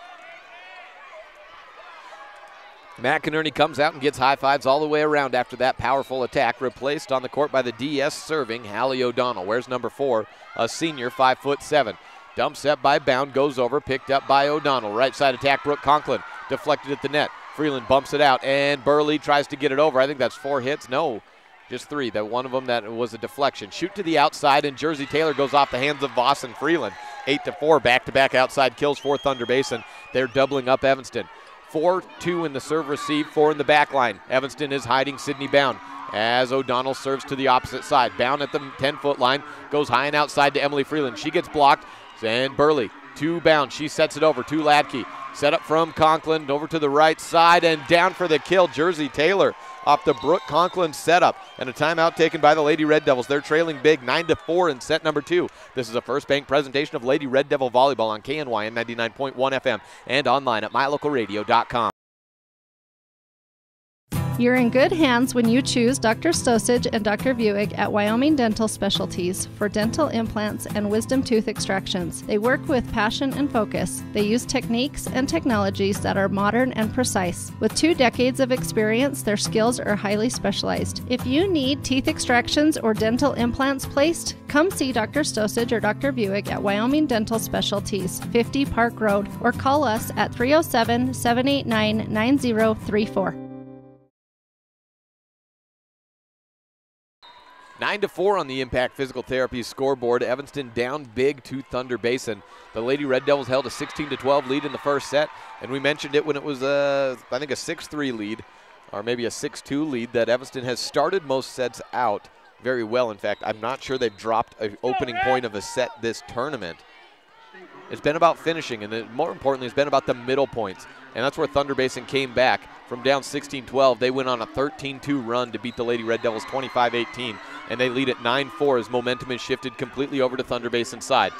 McInerney comes out and gets high fives all the way around after that powerful attack. Replaced on the court by the DS serving, Hallie O'Donnell. Where's number 4? A senior, 5'7". Dump set by Bound, goes over, picked up by O'Donnell. Right side attack, Brooke Conklin. Deflected at the net. Freeland bumps it out, and Burley tries to get it over. I think that's 4 hits. No, just 3. That one of them that was a deflection. Shoot to the outside, and Jersey Taylor goes off the hands of Voss and Freeland. 8-4, back-to-back outside kills for Thunder Basin. They're doubling up Evanston. 4-2 in the serve receive, 4 in the back line. Evanston is hiding Sydney Bound. as O'Donnell serves to the opposite side. Bound at the 10-foot line, goes high and outside to Emily Freeland. She gets blocked, and Burley to Bound. She sets it over to Ladke. Set up from Conklin, over to the right side, and down for the kill, Jersey Taylor off the Brooke Conklin setup. And a timeout taken by the Lady Red Devils. They're trailing big, 9-4 in set number 2. This is a First Bank presentation of Lady Red Devil Volleyball on KNYN 99.1 FM and online at mylocalradio.com. You're in good hands when you choose Dr. Stosage and Dr. Buick at Wyoming Dental Specialties for dental implants and wisdom tooth extractions. They work with passion and focus. They use techniques and technologies that are modern and precise. With 2 decades of experience, their skills are highly specialized. If you need teeth extractions or dental implants placed, come see Dr. Stosage or Dr. Buick at Wyoming Dental Specialties, 50 Park Road, or call us at 307-789-9034. 9-4 on the Impact Physical Therapy scoreboard. Evanston down big to Thunder Basin. The Lady Red Devils held a 16-12 lead in the first set, and we mentioned it when it was, I think, a 6-3 lead, or maybe a 6-2 lead, that Evanston has started most sets out very well. In fact, I'm not sure they've dropped an opening point of a set this tournament. It's been about finishing, and more importantly, it's been about the middle points. And that's where Thunder Basin came back from down 16-12. They went on a 13-2 run to beat the Lady Red Devils 25-18, and they lead at 9-4 as momentum is shifted completely over to Thunder Basin's side.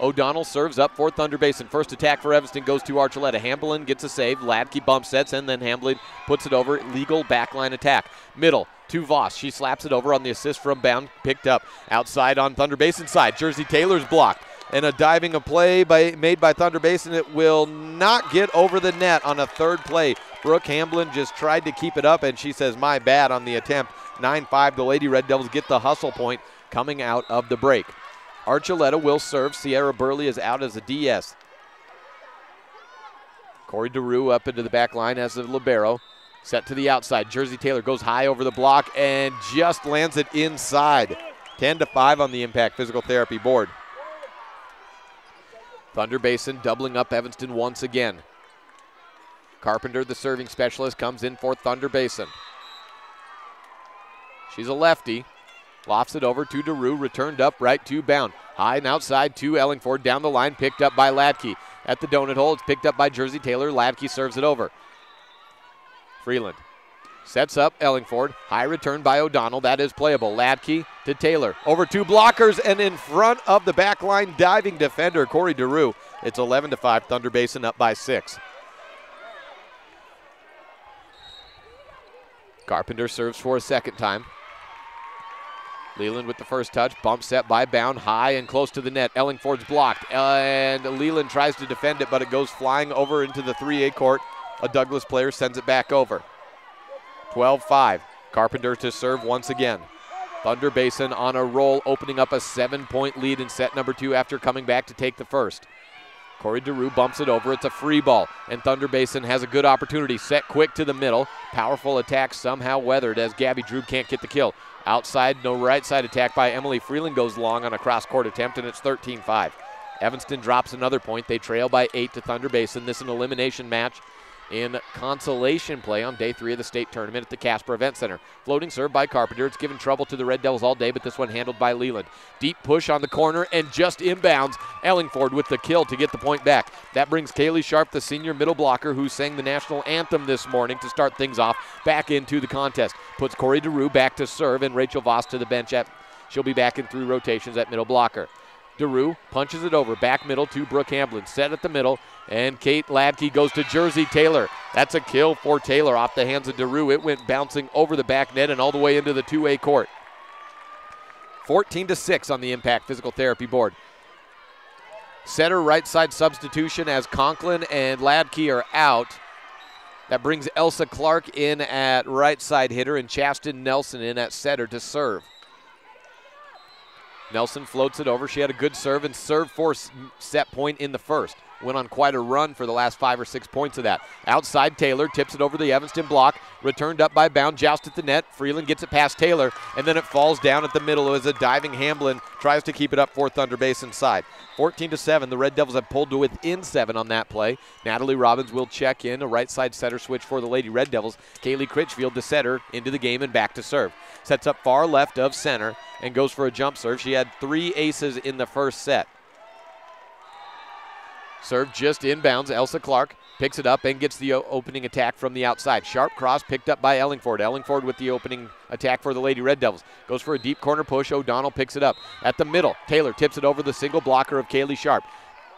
O'Donnell serves up for Thunder Basin. First attack for Evanston goes to Archuleta. Hamblin gets a save. Ladke bump sets, and then Hamblin puts it over. Legal backline attack. Middle to Voss. She slaps it over on the assist from Bound. Picked up outside on Thunder Basin's side. Jersey Taylor's blocked. And a diving play made by Thunder Basin. It will not get over the net on a third play. Brooke Hamblin just tried to keep it up, and she says, my bad on the attempt. 9-5, the Lady Red Devils get the hustle point coming out of the break. Archuleta will serve. Sierra Burley is out as a DS. Corey DeRue up into the back line as the libero. Set to the outside. Jersey Taylor goes high over the block and just lands it inside. 10-5 on the Impact Physical Therapy board. Thunder Basin doubling up Evanston once again. Carpenter, the serving specialist, comes in for Thunder Basin. She's a lefty. Lofts it over to DeRue, returned up right to Bound. High and outside to Ellingford, down the line, picked up by Ladke. At the donut hole, it's picked up by Jersey Taylor. Ladke serves it over. Freeland sets up Ellingford. High return by O'Donnell. That is playable. Ladke to Taylor. Over 2 blockers and in front of the back line diving defender, Corey DeRue. It's 11-5. Thunder Basin up by 6. Carpenter serves for a second time. Leland with the first touch. Bump set by Bound. High and close to the net. Ellingford's blocked. And Leland tries to defend it, but it goes flying over into the 3A court. A Douglas player sends it back over. 12-5. Carpenter to serve once again. Thunder Basin on a roll, opening up a 7-point lead in set number 2 after coming back to take the first. Corey DeRue bumps it over. It's a free ball, and Thunder Basin has a good opportunity. Set quick to the middle. Powerful attack somehow weathered as Gabby Drew can't get the kill. Outside, no right side attack by Emily Freeland goes long on a cross-court attempt, and it's 13-5. Evanston drops another point. They trail by 8 to Thunder Basin. This is an elimination match in consolation play on day 3 of the state tournament at the Casper Event Center. Floating serve by Carpenter. It's given trouble to the Red Devils all day, but this one handled by Leland. Deep push on the corner and just inbounds. Ellingford with the kill to get the point back. That brings Kaylee Sharp, the senior middle blocker who sang the national anthem this morning to start things off, back into the contest. Puts Corey DeRue back to serve and Rachel Voss to the bench. She'll be back in 3 rotations at middle blocker. DeRue punches it over, back middle to Brooke Hamblin. Set at the middle, and Kate Ladke goes to Jersey Taylor. That's a kill for Taylor off the hands of DeRue. It went bouncing over the back net and all the way into the 2A court. 14-6 on the Impact Physical Therapy board. Setter right side substitution as Conklin and Ladke are out. That brings Elsa Clark in at right side hitter and Chasten Nelson in at setter to serve. Nelson floats it over. She had a good serve and serve for set point in the first. went on quite a run for the last 5 or 6 points of that. Outside, Taylor tips it over the Evanston block, returned up by Bound, joust at the net. Freeland gets it past Taylor, and then it falls down at the middle as a diving Hamblin tries to keep it up for Thunder Basin side. 14-7, the Red Devils have pulled to within 7 on that play. Natalie Robbins will check in, a right side setter switch for the Lady Red Devils. Kaylee Critchfield, the setter, into the game and back to serve. Sets up far left of center and goes for a jump serve. She had 3 aces in the first set. Serve just inbounds. Elsa Clark picks it up and gets the opening attack from the outside. Sharp cross picked up by Ellingford. Ellingford with the opening attack for the Lady Red Devils. Goes for a deep corner push. O'Donnell picks it up. At the middle, Taylor tips it over the single blocker of Kaylee Sharp.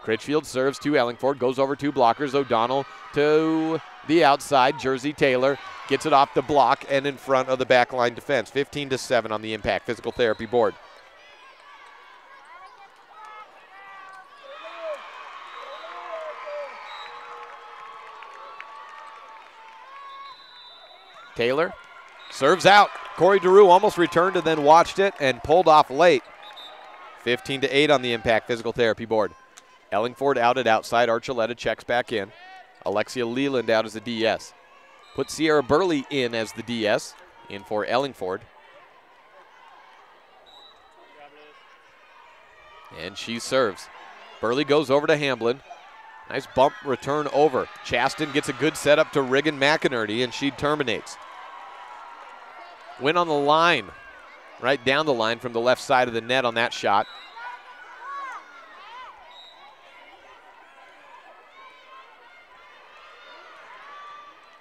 Critchfield serves to Ellingford. Goes over 2 blockers. O'Donnell to the outside. Jersey Taylor gets it off the block and in front of the backline defense. 15-7 on the Impact Physical Therapy board. Taylor serves out. Corey DeRue almost returned and then watched it and pulled off late. 15-8 on the Impact Physical Therapy board. Ellingford out at outside. Archuleta checks back in. Alexia Leland out as the DS. Put Sierra Burley in as the DS. In for Ellingford. And she serves. Burley goes over to Hamblin. Nice bump return over. Chaston gets a good setup to Riggin McInerney, and she terminates. Went on the line, right down the line from the left side of the net on that shot.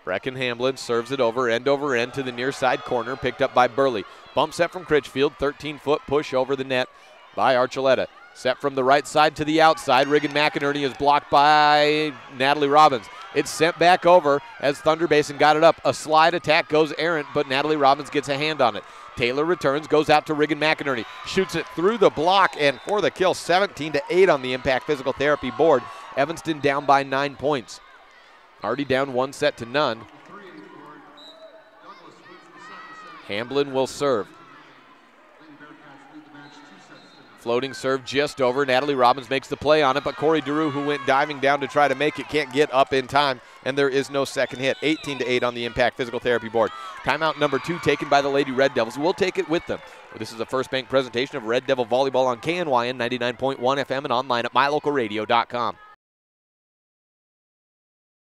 Brecken Hamblin serves it over end to the near side corner, picked up by Burley. Bump set from Critchfield, 13-foot push over the net by Archuleta. Set from the right side to the outside. Riggin McInerney is blocked by Natalie Robbins. It's sent back over as Thunder Basin got it up. A slide attack goes errant, but Natalie Robbins gets a hand on it. Taylor returns, goes out to Riggin McInerney. Shoots it through the block, and for the kill, 17-8 on the Impact Physical Therapy board. Evanston down by 9 points. Already down 1-0. Hamblin will serve. Floating serve just over. Natalie Robbins makes the play on it, but Corey DeRue, who went diving down to try to make it, can't get up in time, and there is no second hit. 18-8 on the Impact Physical Therapy board. Timeout number 2 taken by the Lady Red Devils. We'll take it with them. This is a First Bank presentation of Red Devil Volleyball on KNYN 99.1 FM and online at mylocalradio.com.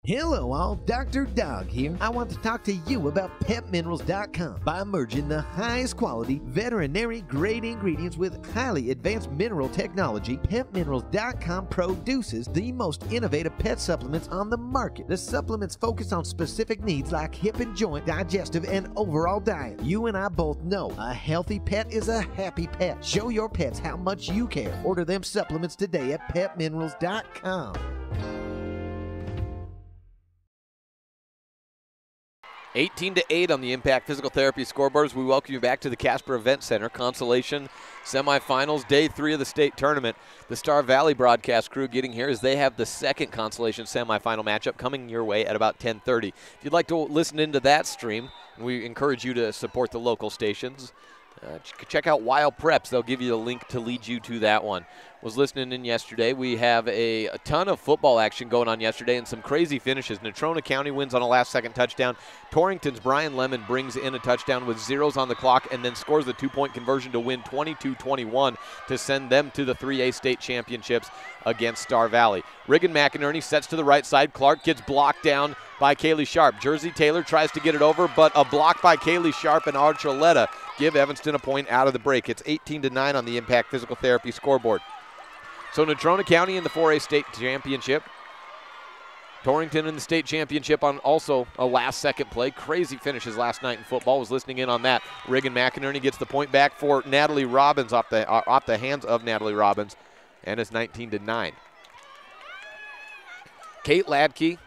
Hello all, Dr. Dog here. I want to talk to you about PepMinerals.com. By merging the highest quality veterinary grade ingredients with highly advanced mineral technology, PepMinerals.com produces the most innovative pet supplements on the market. The supplements focus on specific needs like hip and joint, digestive, and overall diet. You and I both know a healthy pet is a happy pet. Show your pets how much you care. Order them supplements today at PepMinerals.com. 18-8 on the Impact Physical Therapy scoreboards. We welcome you back to the Casper Event Center. Consolation semifinals, day 3 of the state tournament. The Star Valley broadcast crew getting here as they have the second consolation semifinal matchup coming your way at about 10:30. If you'd like to listen into that stream, we encourage you to support the local stations. Check out Wild Preps. They'll give you a link to lead you to that one. Was listening in yesterday. We have a ton of football action going on yesterday and some crazy finishes. Natrona County wins on a last-second touchdown. Torrington's Brian Lemon brings in a touchdown with zeros on the clock and then scores the 2-point conversion to win 22-21 to send them to the 3A state championships against Star Valley. Riggin McInerney sets to the right side. Clark gets blocked down by Kaylee Sharp. Jersey Taylor tries to get it over, but a block by Kaylee Sharp and Archuleta give Evanston a point out of the break. It's 18-9 on the Impact Physical Therapy scoreboard. So Natrona County in the 4A state championship. Torrington in the state championship on also a last-second play. Crazy finishes last night in football. Was listening in on that. Riggin McInerney gets the point back for Natalie Robbins off the hands of Natalie Robbins, and it's 19-9. Kate Ladke,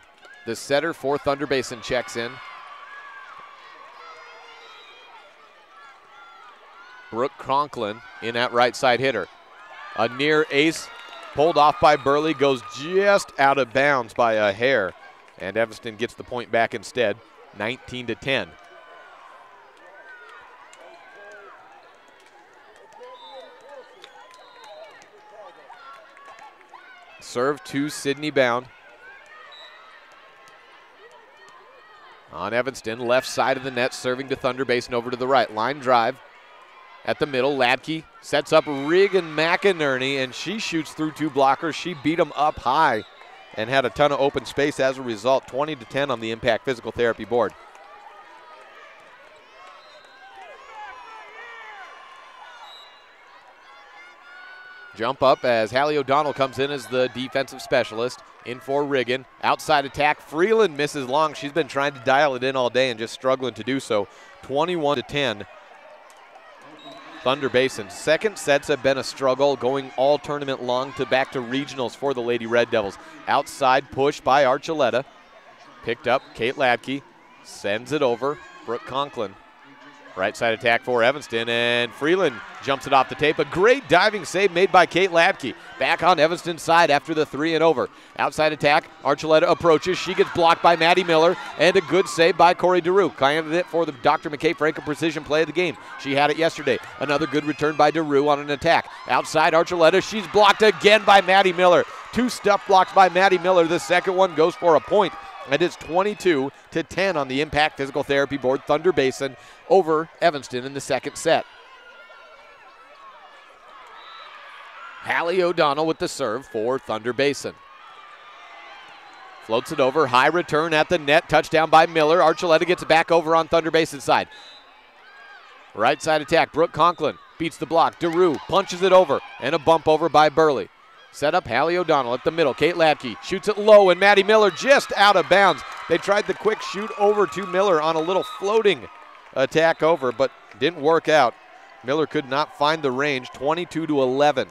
the setter for Thunder Basin, checks in. Brooke Conklin in that right side hitter. A near ace pulled off by Burley, goes just out of bounds by a hair, and Evanston gets the point back instead, 19-10. serve to Sydney Bound. On Evanston, left side of the net, serving to Thunder Basin over to the right. Line drive at the middle. Ladke sets up Regan McInerney, and she shoots through 2 blockers. She beat them up high and had a ton of open space as a result. 20-10 on the Impact Physical Therapy board. Jump up as Hallie O'Donnell comes in as the defensive specialist. In for Riggin. Outside attack. Freeland misses long. She's been trying to dial it in all day and just struggling to do so. 21-10. Thunder Basin. Second sets have been a struggle, going all tournament long to back to regionals for the Lady Red Devils. Outside push by Archuleta. Picked up Kate Ladke. Sends it over. Brooke Conklin. Right side attack for Evanston, and Freeland jumps it off the tape. A great diving save made by Kate Ladke. Back on Evanston's side after the 3 and over. Outside attack, Archuleta approaches. She gets blocked by Maddie Miller, and a good save by Corey DeRue. Candidate for the Dr. McKay Franken Precision Play of the game. She had it yesterday. Another good return by DeRue on an attack. Outside Archuleta, she's blocked again by Maddie Miller. 2 stuff blocks by Maddie Miller. The second one goes for a point. And it's 22-10 on the Impact Physical Therapy board. Thunder Basin over Evanston in the second set. Hallie O'Donnell with the serve for Thunder Basin. Floats it over. High return at the net. Touchdown by Miller. Archuleta gets it back over on Thunder Basin side. Right side attack. Brooke Conklin beats the block. DeRue punches it over. And a bump over by Burley. Set up Hallie O'Donnell at the middle. Kate Ladke shoots it low, and Maddie Miller just out of bounds. They tried the quick shoot over to Miller on a little floating attack over, but didn't work out. Miller could not find the range. 22-11.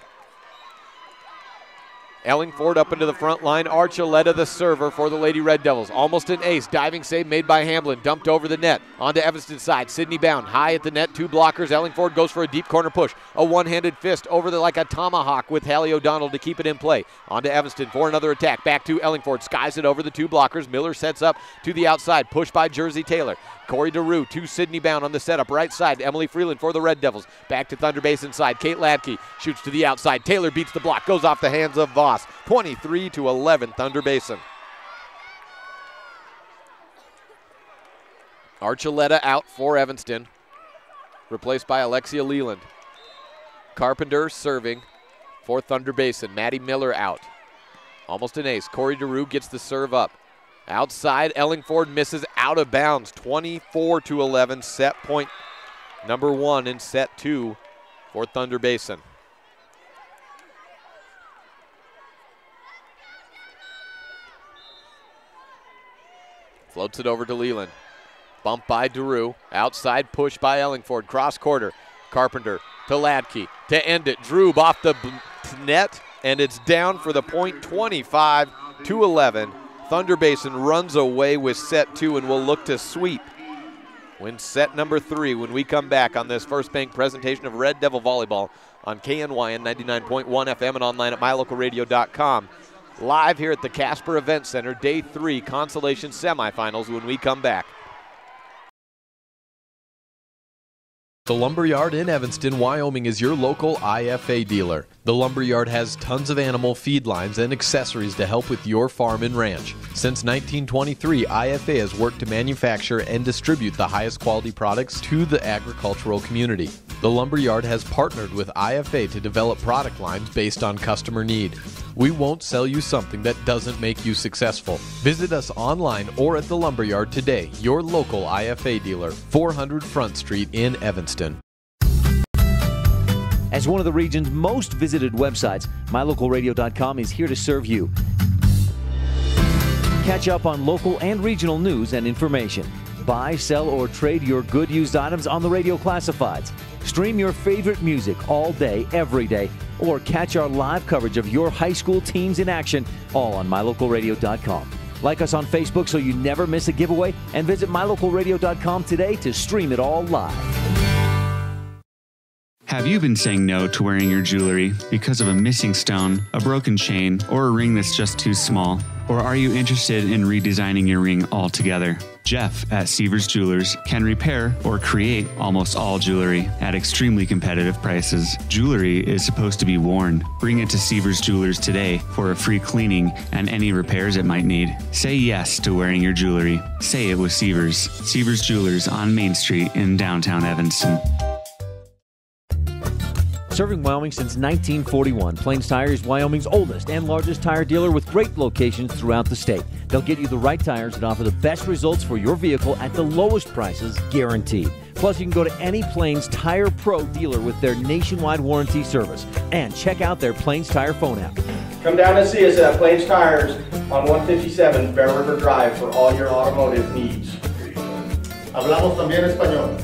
Ellingford up into the front line. Archuleta the server for the Lady Red Devils. Almost an ace. Diving save made by Hamblin. Dumped over the net. Onto Evanston's side. Sydney Bound high at the net. 2 blockers. Ellingford goes for a deep corner push. A one-handed fist over the like a tomahawk with Hallie O'Donnell to keep it in play. Onto Evanston for another attack. Back to Ellingford. Skies it over the 2 blockers. Miller sets up to the outside. Push by Jersey Taylor. Corey DeRue to Sydney Bound on the setup. Right side. Emily Freeland for the Red Devils. Back to Thunder Basin side. Kate Ladke shoots to the outside. Taylor beats the block. Goes off the hands of Voss. 23-11 Thunder Basin. Archuleta out for Evanston. Replaced by Alexia Leland. Carpenter serving for Thunder Basin. Maddie Miller out. Almost an ace. Corey DeRue gets the serve up. Outside, Ellingford misses out of bounds. 24-11, set point number 1 in set 2 for Thunder Basin. Floats it over to Leland. Bump by DeRue. Outside push by Ellingford. Cross quarter. Carpenter to Ladke to end it. Drube off the net, and it's down for the point. 25-11. Thunder Basin runs away with set 2 and will look to sweep. Win set number 3 when we come back on this First Bank presentation of Red Devil Volleyball on KNYN 99.1 FM and online at mylocalradio.com. Live here at the Casper Event Center, Day 3 consolation semifinals when we come back. The Lumberyard in Evanston, Wyoming is your local IFA dealer. The Lumberyard has tons of animal feed lines and accessories to help with your farm and ranch. Since 1923, IFA has worked to manufacture and distribute the highest quality products to the agricultural community. The Lumberyard has partnered with IFA to develop product lines based on customer need. We won't sell you something that doesn't make you successful. Visit us online or at the Lumberyard today, your local IFA dealer, 400 Front Street in Evanston. As one of the region's most visited websites, mylocalradio.com is here to serve you. Catch up on local and regional news and information. Buy, sell, or trade your good used items on the radio classifieds. Stream your favorite music all day, every day, or catch our live coverage of your high school teams in action, all on mylocalradio.com. Like us on Facebook so you never miss a giveaway, and visit mylocalradio.com today to stream it all live. Have you been saying no to wearing your jewelry because of a missing stone, a broken chain, or a ring that's just too small? Or are you interested in redesigning your ring altogether? Jeff at Sievers Jewelers can repair or create almost all jewelry at extremely competitive prices. Jewelry is supposed to be worn. Bring it to Sievers Jewelers today for a free cleaning and any repairs it might need. Say yes to wearing your jewelry. Say it with Sievers. Sievers Jewelers on Main Street in downtown Evanston. Serving Wyoming since 1941, Plains Tire is Wyoming's oldest and largest tire dealer with great locations throughout the state. They'll get you the right tires and offer the best results for your vehicle at the lowest prices, guaranteed. Plus, you can go to any Plains Tire Pro dealer with their nationwide warranty service. And check out their Plains Tire phone app. Come down and see us at Plains Tires on 157 Bear River Drive for all your automotive needs. Hablamos también español.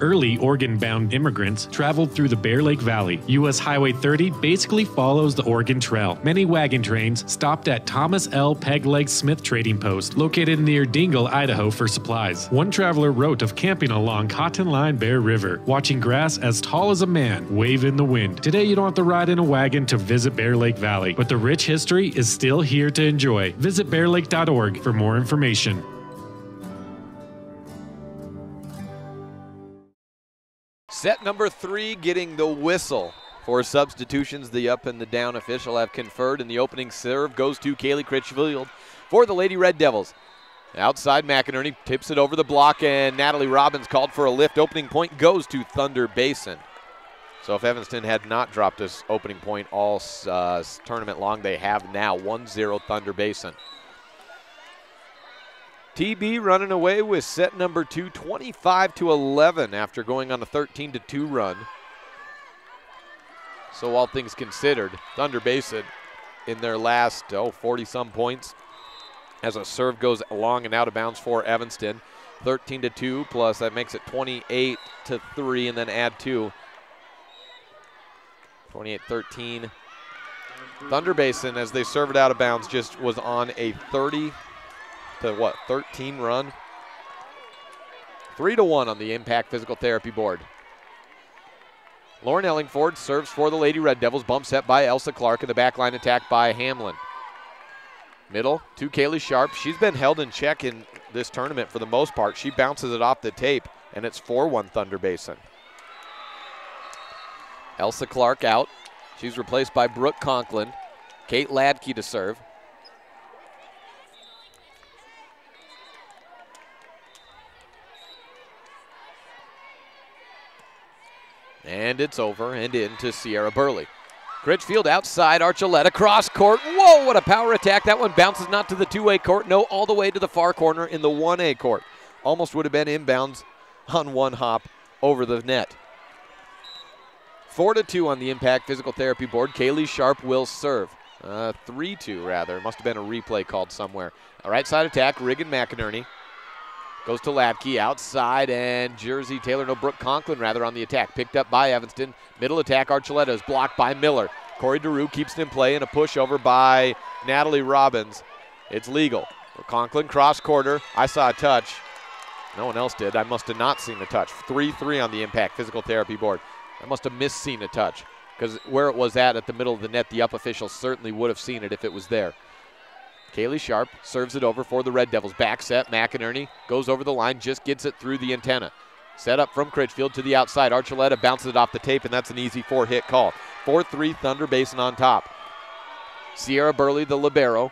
Early Oregon-bound immigrants traveled through the Bear Lake Valley. U.S. Highway 30 basically follows the Oregon Trail. Many wagon trains stopped at Thomas L. Pegleg Smith Trading Post, located near Dingle, Idaho, for supplies. One traveler wrote of camping along Cotton Line Bear River, watching grass as tall as a man wave in the wind. Today, you don't have to ride in a wagon to visit Bear Lake Valley, but the rich history is still here to enjoy. Visit bearlake.org for more information. Set number 3 getting the whistle for substitutions. The up and the down official have conferred, and the opening serve goes to Kaylee Critchfield for the Lady Red Devils. Outside, McInerney tips it over the block, and Natalie Robbins called for a lift. Opening point goes to Thunder Basin. So if Evanston had not dropped this opening point all tournament long, they have now. 1-0 Thunder Basin. TB running away with set number 2, 25-11 after going on a 13-2 run. So all things considered, Thunder Basin in their last 40-some points as a serve goes long and out of bounds for Evanston. 13-2 plus that makes it 28-3 and then add 2. 28-13. Thunder Basin, as they serve it out of bounds, just was on a 13 run. 3-1 on the Impact Physical Therapy board. Lauren Ellingford serves for the Lady Red Devils. Bump set by Elsa Clark, and the backline attack by Hamlin. Middle to Kaylee Sharp. She's been held in check in this tournament for the most part. She bounces it off the tape, and it's 4-1 Thunder Basin. Elsa Clark out. She's replaced by Brooke Conklin. Kate Ladke to serve. And it's over and in to Sierra Burley. Critchfield outside, Archuleta, cross court. Whoa, what a power attack. That one bounces not to the 2A court, no, all the way to the far corner in the 1A court. Almost would have been inbounds on one hop over the net. 4-2 on the Impact Physical Therapy board. Kaylee Sharp will serve. 3-2 rather. Must have been a replay called somewhere. A right side attack, Riggin McInerney. Goes to Ladke outside, and Jersey Taylor, no, Brooke Conklin rather on the attack. Picked up by Evanston. Middle attack, Archuleta is blocked by Miller. Corey DeRue keeps it in play, and a pushover by Natalie Robbins. It's legal. Conklin cross quarter. I saw a touch. No one else did. I must have not seen a touch. 3-3 on the Impact Physical Therapy board. I must have misseen a touch, because where it was at the middle of the net, the up official certainly would have seen it if it was there. Kaylee Sharp serves it over for the Red Devils. Back set, McInerney goes over the line, just gets it through the antenna. Set up from Critchfield to the outside. Archuleta bounces it off the tape, and that's an easy 4-hit call. 4-3 Thunder Basin on top. Sierra Burley, the libero.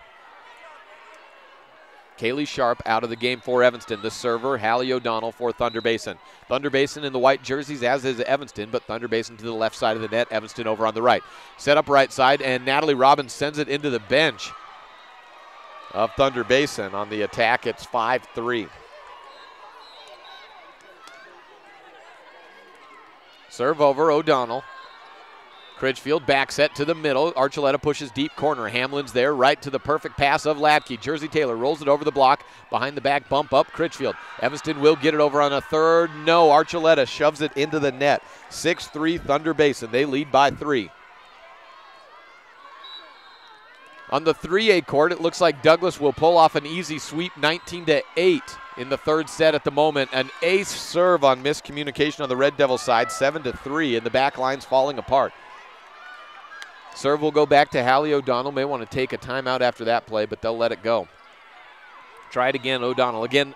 Kaylee Sharp out of the game for Evanston. The server, Hallie O'Donnell for Thunder Basin. Thunder Basin in the white jerseys, as is Evanston, but Thunder Basin to the left side of the net, Evanston over on the right. Set up right side, and Natalie Robbins sends it into the bench of Thunder Basin. On the attack, it's 5-3. Serve over, O'Donnell. Critchfield back set to the middle. Archuleta pushes deep corner. Hamlin's there, right to the perfect pass of Ladke. Jersey Taylor rolls it over the block. Behind the back bump up, Critchfield. Evanston will get it over on a third. No, Archuleta shoves it into the net. 6-3 Thunder Basin. They lead by 3. On the 3A court, it looks like Douglas will pull off an easy sweep, 19-8 in the third set at the moment. An ace serve on miscommunication on the Red Devil side, 7-3, and the back line's falling apart. Serve will go back to Hallie O'Donnell. May want to take a timeout after that play, but they'll let it go. Try it again, O'Donnell. Again,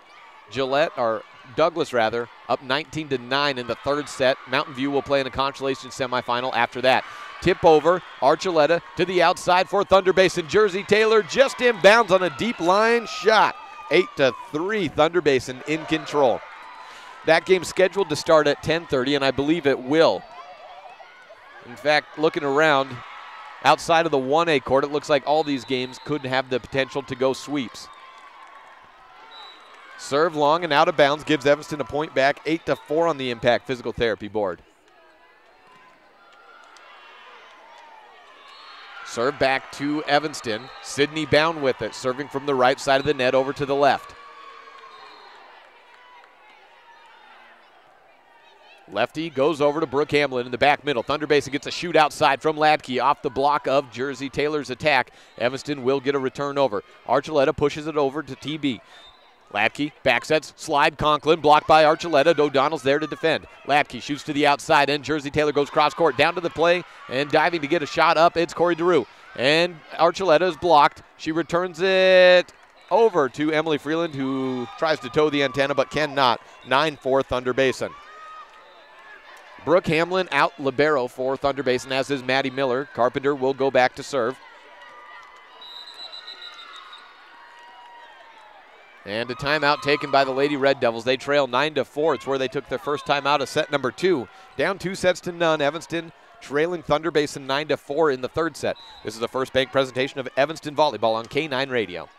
Douglas up 19-9 in the third set. Mountain View will play in a consolation semifinal after that. Tip over, Archuleta to the outside for Thunder Basin. Jersey Taylor just inbounds on a deep line shot. 8-3, Thunder Basin in control. That game's scheduled to start at 10:30, and I believe it will. In fact, looking around, outside of the 1A court, it looks like all these games could have the potential to go sweeps. Serve long and out of bounds gives Evanston a point back, 8-4 on the Impact Physical Therapy board. Serve back to Evanston. Sydney Bound with it, serving from the right side of the net over to the left. Lefty goes over to Brooke Hamlin in the back middle. Thunder Basin gets a shoot outside from Ladke off the block of Jersey Taylor's attack. Evanston will get a return over. Archuleta pushes it over to TB. Ladke backsets, slide Conklin, blocked by Archuleta. O'Donnell's there to defend. Ladke shoots to the outside, and Jersey Taylor goes cross court down to the play and diving to get a shot up. It's Corey DeRue. And Archuleta is blocked. She returns it over to Emily Freeland, who tries to toe the antenna but cannot. 9-4 Thunder Basin. Brooke Hamlin out libero for Thunder Basin, as is Maddie Miller. Carpenter will go back to serve. And a timeout taken by the Lady Red Devils. They trail 9-4. It's where they took their first timeout of set number 2. Down 2-0. Evanston trailing Thunder Basin 9-4 in the third set. This is the First Bank presentation of Evanston Volleyball on K9 Radio.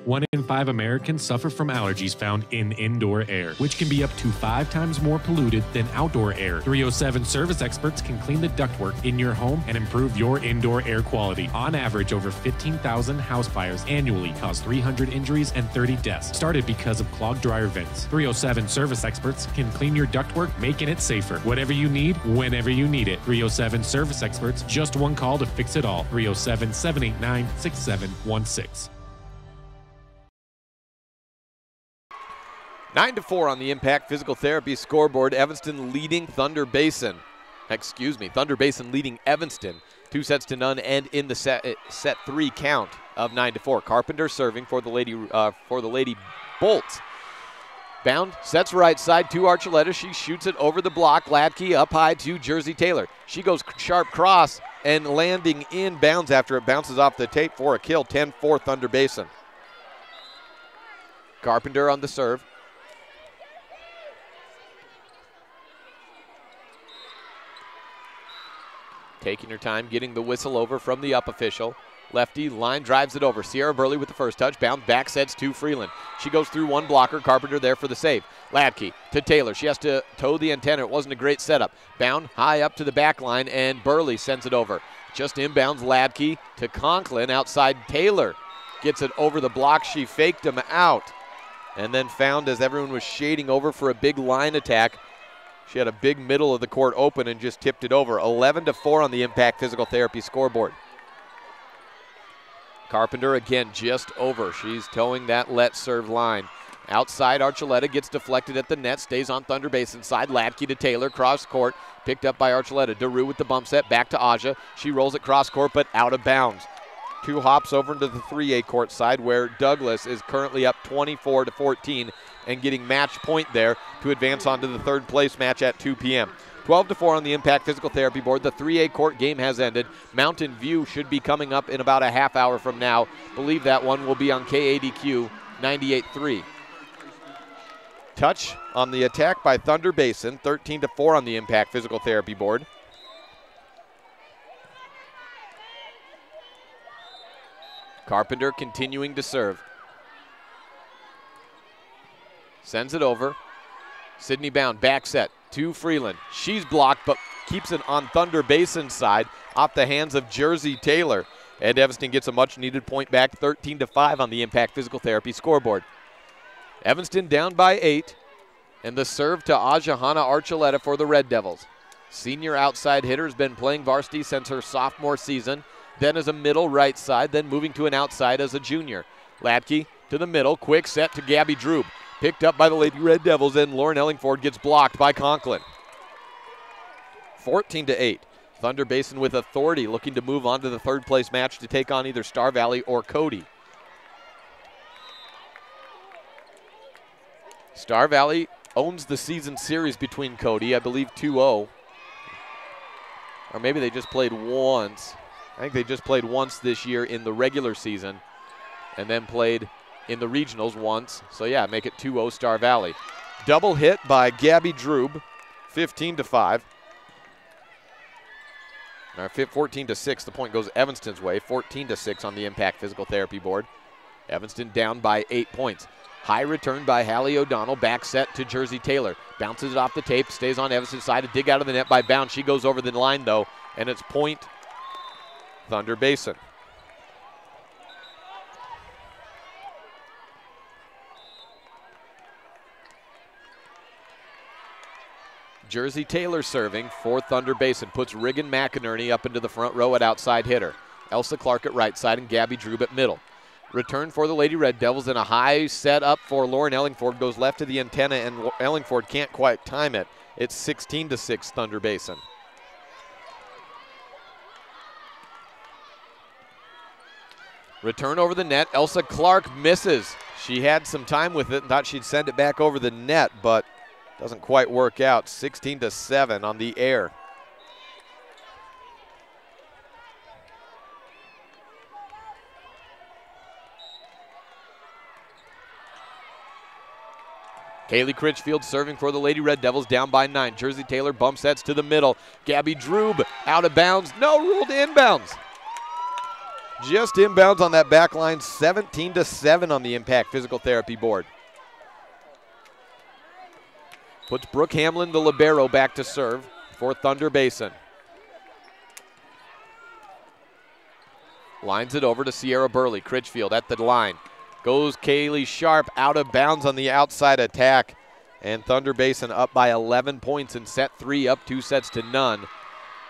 1 in 5 Americans suffer from allergies found in indoor air, which can be up to 5 times more polluted than outdoor air. 307 service experts can clean the ductwork in your home and improve your indoor air quality. On average, over 15,000 house fires annually cause 300 injuries and 30 deaths, started because of clogged dryer vents. 307 service experts can clean your ductwork, making it safer. Whatever you need, whenever you need it. 307 service experts, just one call to fix it all. 307-789-6716. 9-4 on the Impact Physical Therapy scoreboard. Evanston leading Thunder Basin. Thunder Basin leading Evanston 2-0 and in the set 3 count of 9-4. Carpenter serving for the Lady Bolts. Bound, sets right side to Archuleta. She shoots it over the block. Ladke up high to Jersey Taylor. She goes sharp cross and landing in bounds after it bounces off the tape for a kill. 10-4 Thunder Basin. Carpenter on the serve. Taking her time, getting the whistle over from the up official. Lefty line drives it over. Sierra Burley with the first touch. Bound back sets to Freeland. She goes through one blocker. Carpenter there for the save. Ladke to Taylor. She has to toe the antenna. It wasn't a great setup. Bound high up to the back line, and Burley sends it over. Just inbounds Ladke to Conklin outside. Taylor gets it over the block. She faked him out and then found as everyone was shading over for a big line attack. She had a big middle of the court open and just tipped it over. 11-4 on the Impact Physical Therapy scoreboard. Carpenter again just over. She's towing that let serve line. Outside, Archuleta gets deflected at the net, stays on Thunder Basin side. Ladke to Taylor, cross court, picked up by Archuleta. DeRue with the bump set, back to Aja. She rolls it cross court, but out of bounds. 2 hops over into the 3A court side, where Douglas is currently up 24-14 and getting match point there to advance on to the third place match at 2 p.m. 12-4 on the Impact Physical Therapy board. The 3A court game has ended. Mountain View should be coming up in about a half hour from now. Believe that one will be on KADQ 98.3. Touch on the attack by Thunder Basin. 13-4 on the Impact Physical Therapy board. Carpenter continuing to serve. Sends it over. Sydney Bound, back set to Freeland. She's blocked, but keeps it on Thunder Basin side off the hands of Jersey Taylor. And Evanston gets a much-needed point back, 13-5 on the Impact Physical Therapy scoreboard. Evanston down by 8, and the serve to Ajahana Archuleta for the Red Devils. Senior outside hitter has been playing varsity since her sophomore season, then as a middle right side, then moving to an outside as a junior. Ladke to the middle, quick set to Gabby Drube. Picked up by the Lady Red Devils, and Lauren Ellingford gets blocked by Conklin. 14-8. Thunder Basin with authority, looking to move on to the third place match to take on either Star Valley or Cody. Star Valley owns the season series between Cody, I believe 2-0. Or maybe they just played once. I think they just played once this year in the regular season and then played in the regionals once. So yeah, make it 2-0 Star Valley. Double hit by Gabby Drube, 15-5. 14-6, the point goes Evanston's way. 14-6 on the Impact Physical Therapy board. Evanston down by 8 points. High return by Hallie O'Donnell, back set to Jersey Taylor. Bounces it off the tape, stays on Evanston's side, a dig out of the net by Bounds. She goes over the line though, and it's point Thunder Basin. Jersey Taylor serving for Thunder Basin. Puts Regan McInerney up into the front row at outside hitter. Elsa Clark at right side and Gabby Drube at middle. Return for the Lady Red Devils and a high set up for Lauren Ellingford. Goes left to the antenna and Ellingford can't quite time it. It's 16-6 Thunder Basin. Return over the net. Elsa Clark misses. She had some time with it and thought she'd send it back over the net, but doesn't quite work out. 16-7 on the air. Kaylee Critchfield serving for the Lady Red Devils, down by 9. Jersey Taylor bump sets to the middle. Gabby Drube out of bounds. No, ruled inbounds. Just inbounds on that back line. 17-7 on the Impact Physical Therapy board. Puts Brooke Hamlin, the libero, back to serve for Thunder Basin. Lines it over to Sierra Burley. Critchfield at the line. Goes Kaylee Sharp out of bounds on the outside attack. And Thunder Basin up by 11 points in set 3, up 2 sets to none.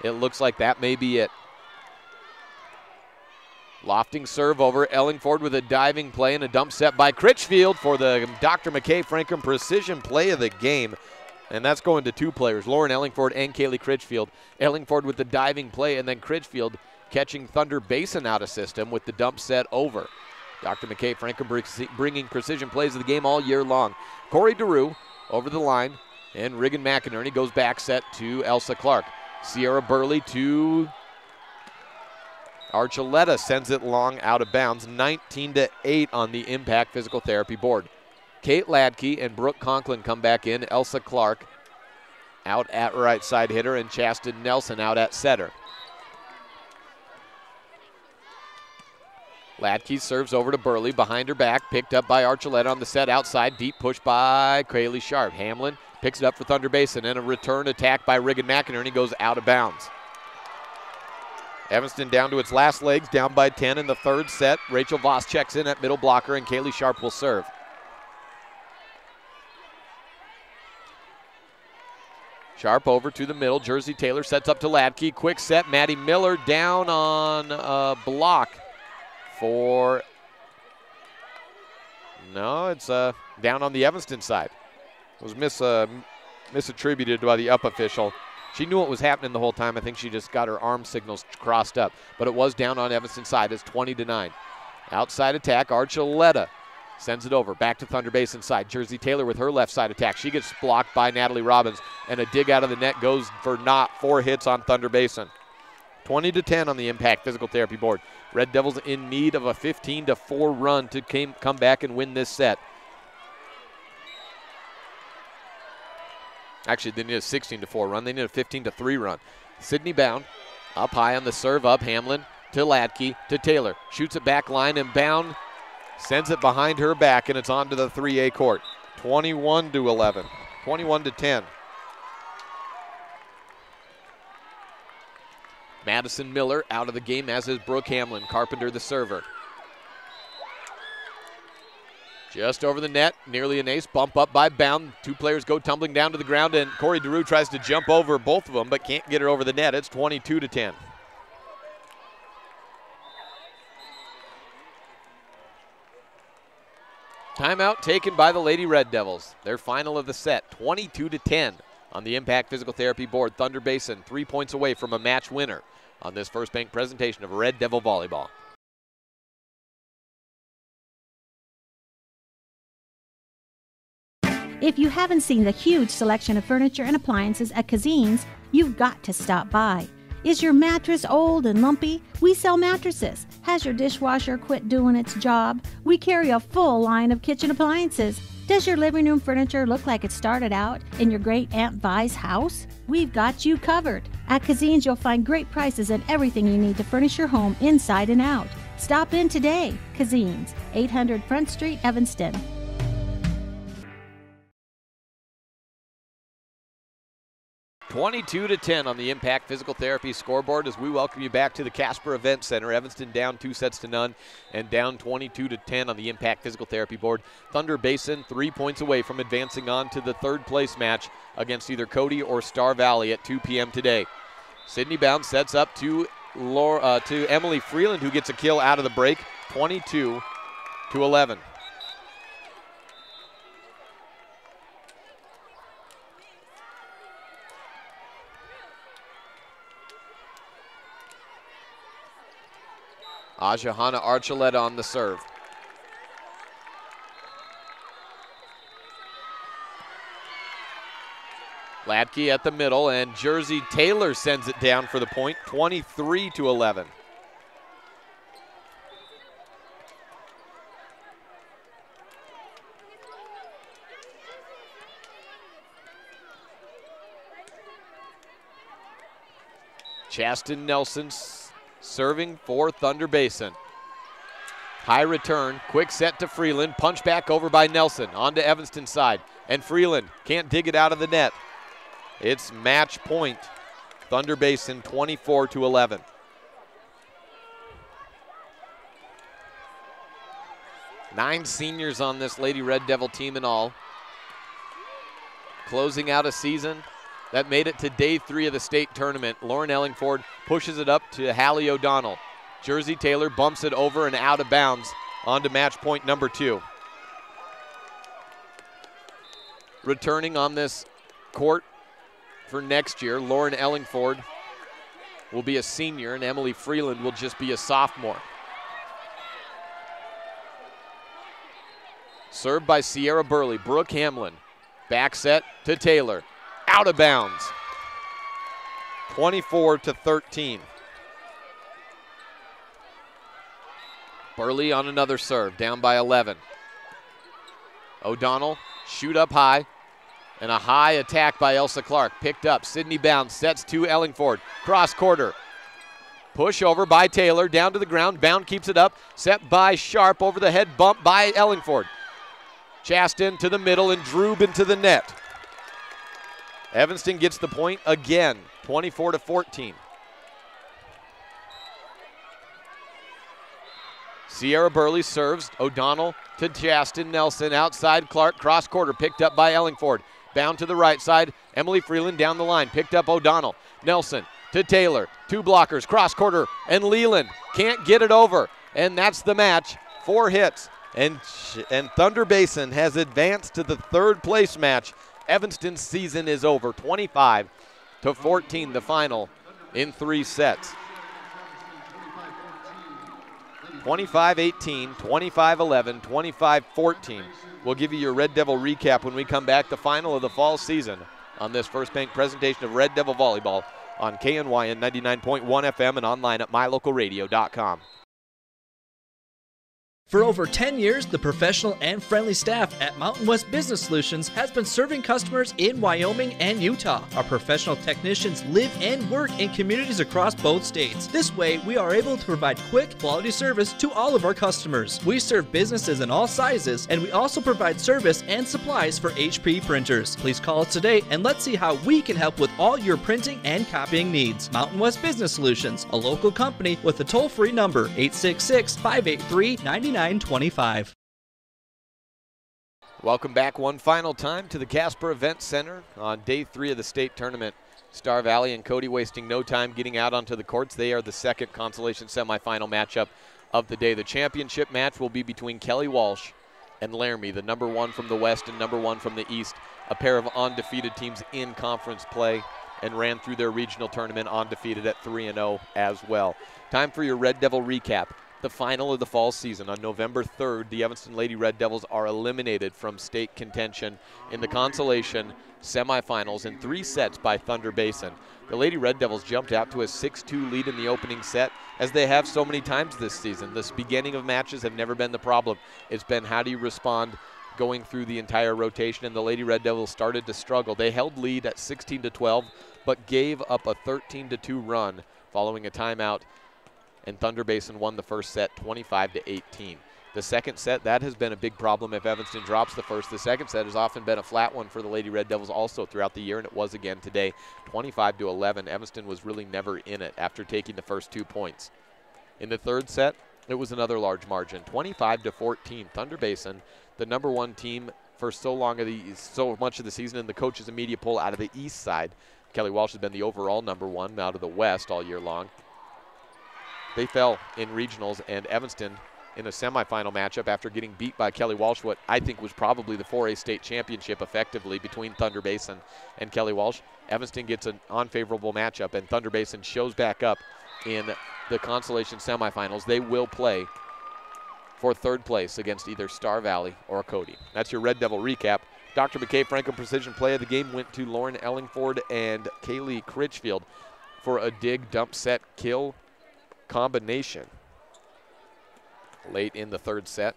It looks like that may be it. Lofting serve over Ellingford with a diving play and a dump set by Critchfield for the Dr. McKay Franklin precision play of the game. And that's going to 2 players, Lauren Ellingford and Kaylee Critchfield. Ellingford with the diving play and then Critchfield catching Thunder Basin out of system with the dump set over. Dr. McKay Franklin bringing precision plays of the game all year long. Corey DeRue over the line and Regan McInerney goes back set to Elsa Clark. Sierra Burley to Archuleta, sends it long out of bounds. 19-8 on the Impact Physical Therapy board. Kate Ladke and Brooke Conklin come back in. Elsa Clark out at right side hitter and Chastin Nelson out at setter. Ladke serves over to Burley, behind her back, picked up by Archuleta on the set outside. Deep push by Kaylee Sharp. Hamlin picks it up for Thunder Basin, and a return attack by Regan McInerney goes out of bounds. Evanston down to its last legs, down by 10 in the third set. Rachel Voss checks in at middle blocker, and Kaylee Sharp will serve. Sharp over to the middle. Jersey Taylor sets up to Ladke. Quick set. Maddie Miller down on a block for, no, it's down on the Evanston side. It was misattributed by the up official. She knew what was happening the whole time. I think she just got her arm signals crossed up. But it was down on Evanston's side. It's 20-9. Outside attack, Archuleta sends it over. Back to Thunder Basin side. Jersey Taylor with her left side attack. She gets blocked by Natalie Robbins. And a dig out of the net goes for naught. 4 hits on Thunder Basin. 20-10 on the Impact Physical Therapy board. Red Devils in need of a 15-4 run to come back and win this set. Actually, they need a 16-4 run. They need a 15-3 run. Sydney Bound up high on the serve up. Hamlin to Ladke to Taylor. Shoots it back line and Bound sends it behind her back, and it's on to the 3A court. 21-11. 21-10. Madison Miller out of the game, as is Brooke Hamlin. Carpenter the server. Just over the net, nearly an ace. Bump up by Bound. 2 players go tumbling down to the ground, and Corey DeRue tries to jump over both of them, but can't get it over the net. It's 22-10. Timeout taken by the Lady Red Devils. Their final of the set, 22-10 On the Impact Physical Therapy board, Thunder Basin 3 points away from a match winner on this First Bank presentation of Red Devil Volleyball. If you haven't seen the huge selection of furniture and appliances at Kazin's, you've got to stop by. Is your mattress old and lumpy? We sell mattresses. Has your dishwasher quit doing its job? We carry a full line of kitchen appliances. Does your living room furniture look like it started out in your great Aunt Vi's house? We've got you covered. At Kazin's, you'll find great prices and everything you need to furnish your home inside and out. Stop in today. Kazin's, 800 Front Street, Evanston. 22-10 on the Impact Physical Therapy scoreboard as we welcome you back to the Casper Event Center. Evanston down 2-0 and down 22-10 on the Impact Physical Therapy board. Thunder Basin 3 points away from advancing on to the third place match against either Cody or Star Valley at 2 p.m. today. Sydney Bounds sets up to Emily Freeland, who gets a kill out of the break, 22-11. Ajahana Archuleta on the serve. Latke at the middle, and Jersey Taylor sends it down for the point, 23-11. Chaston Nelson serving for Thunder Basin. High return, quick set to Freeland, punch back over by Nelson, on to Evanston's side, and Freeland can't dig it out of the net. It's match point, Thunder Basin 24-11. Nine seniors on this Lady Red Devil team in all. Closing out a season that made it to day 3 of the state tournament. Lauren Ellingford pushes it up to Hallie O'Donnell. Jersey Taylor bumps it over and out of bounds onto match point number 2. Returning on this court for next year, Lauren Ellingford will be a senior and Emily Freeland will just be a sophomore. Served by Sierra Burley. Brooke Hamlin. Back set to Taylor. Out of bounds. 24-13. Burley on another serve, down by 11. O'Donnell, shoot up high, and a high attack by Elsa Clark. Picked up, Sydney Bounds, sets to Ellingford. Cross quarter. Push over by Taylor, down to the ground. Bound keeps it up, set by Sharp, over the head bump by Ellingford. Chaston to the middle and Droob into the net. Evanston gets the point again, 24-14. Sierra Burley serves. O'Donnell to Chaston Nelson. Outside Clark, cross quarter, picked up by Ellingford. Bound to the right side. Emily Freeland down the line, picked up O'Donnell. Nelson to Taylor. 2 blockers, cross quarter, and Leland can't get it over. And that's the match. 4 hits. And Thunder Basin has advanced to the third place match. Evanston's season is over, 25-14, the final in 3 sets. 25-18, 25-11, 25-14. We'll give you your Red Devil recap when we come back, the final of the fall season on this First Bank presentation of Red Devil Volleyball on KNYN 99.1 FM and online at mylocalradio.com. For over 10 years, the professional and friendly staff at Mountain West Business Solutions has been serving customers in Wyoming and Utah. Our professional technicians live and work in communities across both states. This way, we are able to provide quick, quality service to all of our customers. We serve businesses in all sizes, and we also provide service and supplies for HP printers. Please call us today and let's see how we can help with all your printing and copying needs. Mountain West Business Solutions, a local company with a toll-free number, 866-583-9925. Welcome back one final time to the Casper Event Center on day 3 of the state tournament. Star Valley and Cody wasting no time getting out onto the courts. They are the second consolation semifinal matchup of the day. The championship match will be between Kelly Walsh and Laramie, the number 1 from the west and number 1 from the east a pair of undefeated teams in conference play and ran through their regional tournament undefeated at 3-0 as well. Time for your Red Devil recap. The final of the fall season on November 3rd, the Evanston Lady Red Devils are eliminated from state contention in the consolation semifinals in 3 sets by Thunder Basin. The Lady Red Devils jumped out to a 6-2 lead in the opening set, as they have so many times this season. This beginning of matches have never been the problem. It's been how do you respond going through the entire rotation, and the Lady Red Devils started to struggle. They held lead at 16-12, but gave up a 13-2 run following a timeout, and Thunder Basin won the first set 25-18. The second set, that has been a big problem if Evanston drops the first. The second set has often been a flat one for the Lady Red Devils also throughout the year, and it was again today, 25-11. Evanston was really never in it after taking the first 2 points. In the third set, it was another large margin, 25-14. Thunder Basin, the number 1 team for so much of the season, and the coaches and media poll out of the east side. Kelly Walsh has been the overall number 1 out of the west all year long. They fell in regionals, and Evanston in a semifinal matchup after getting beat by Kelly Walsh, what I think was probably the 4A state championship effectively between Thunder Basin and Kelly Walsh. Evanston gets an unfavorable matchup, and Thunder Basin shows back up in the consolation semifinals. They will play for third place against either Star Valley or Cody. That's your Red Devil recap. Dr. McKay Franklin Precision Play of the game went to Lauren Ellingford and Kaylee Critchfield for a dig, dump, set, kill combination late in the third set.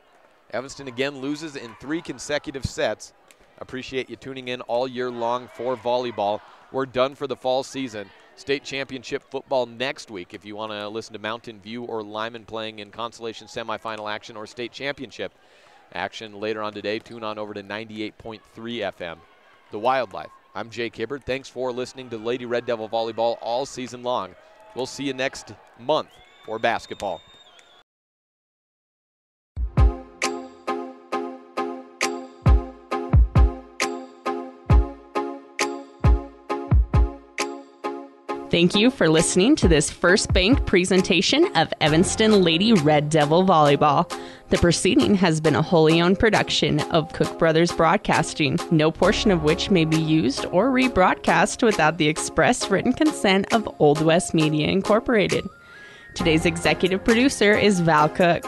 Evanston again loses in 3 consecutive sets. Appreciate you tuning in all year long for volleyball. We're done for the fall season. State championship football next week. If you want to listen to Mountain View or Lyman playing in consolation semifinal action or state championship action later on today, tune on over to 98.3 FM. The Wildlife. I'm Jake Hibbard. Thanks for listening to Lady Red Devil Volleyball all season long. We'll see you next month for basketball. Thank you for listening to this First Bank presentation of Evanston Lady Red Devil Volleyball. The proceeding has been a wholly owned production of Cook Brothers Broadcasting, no portion of which may be used or rebroadcast without the express written consent of Old West Media Incorporated. Today's executive producer is Val Cook.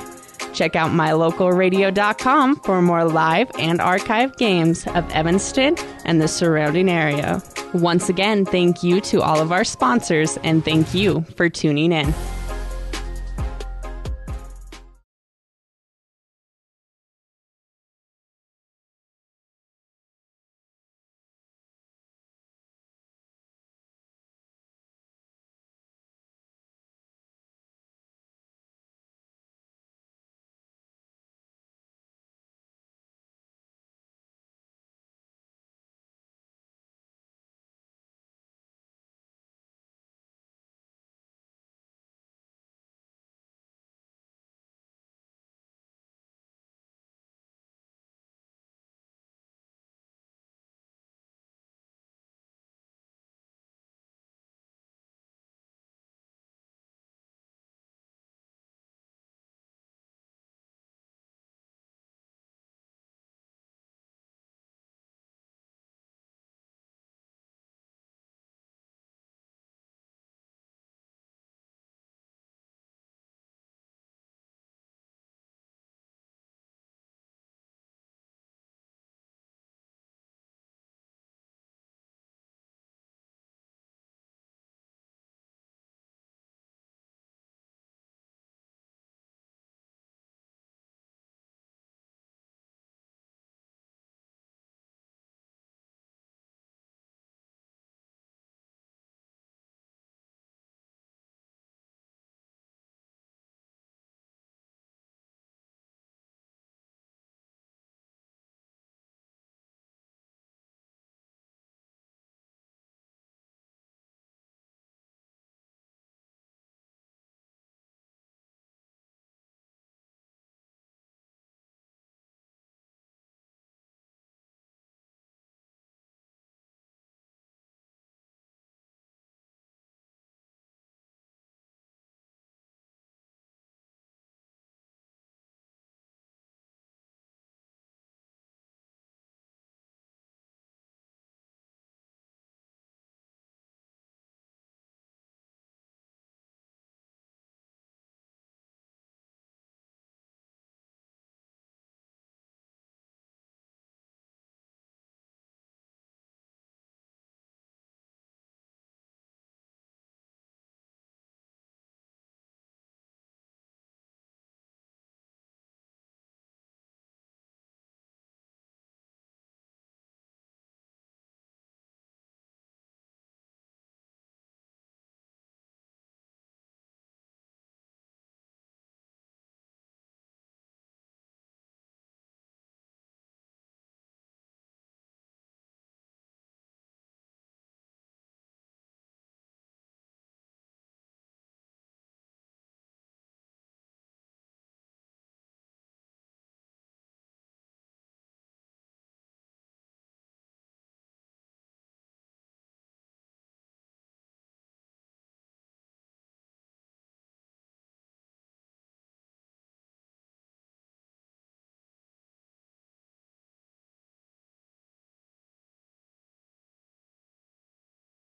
Check out mylocalradio.com for more live and archived games of Evanston and the surrounding area. Once again, thank you to all of our sponsors, and thank you for tuning in.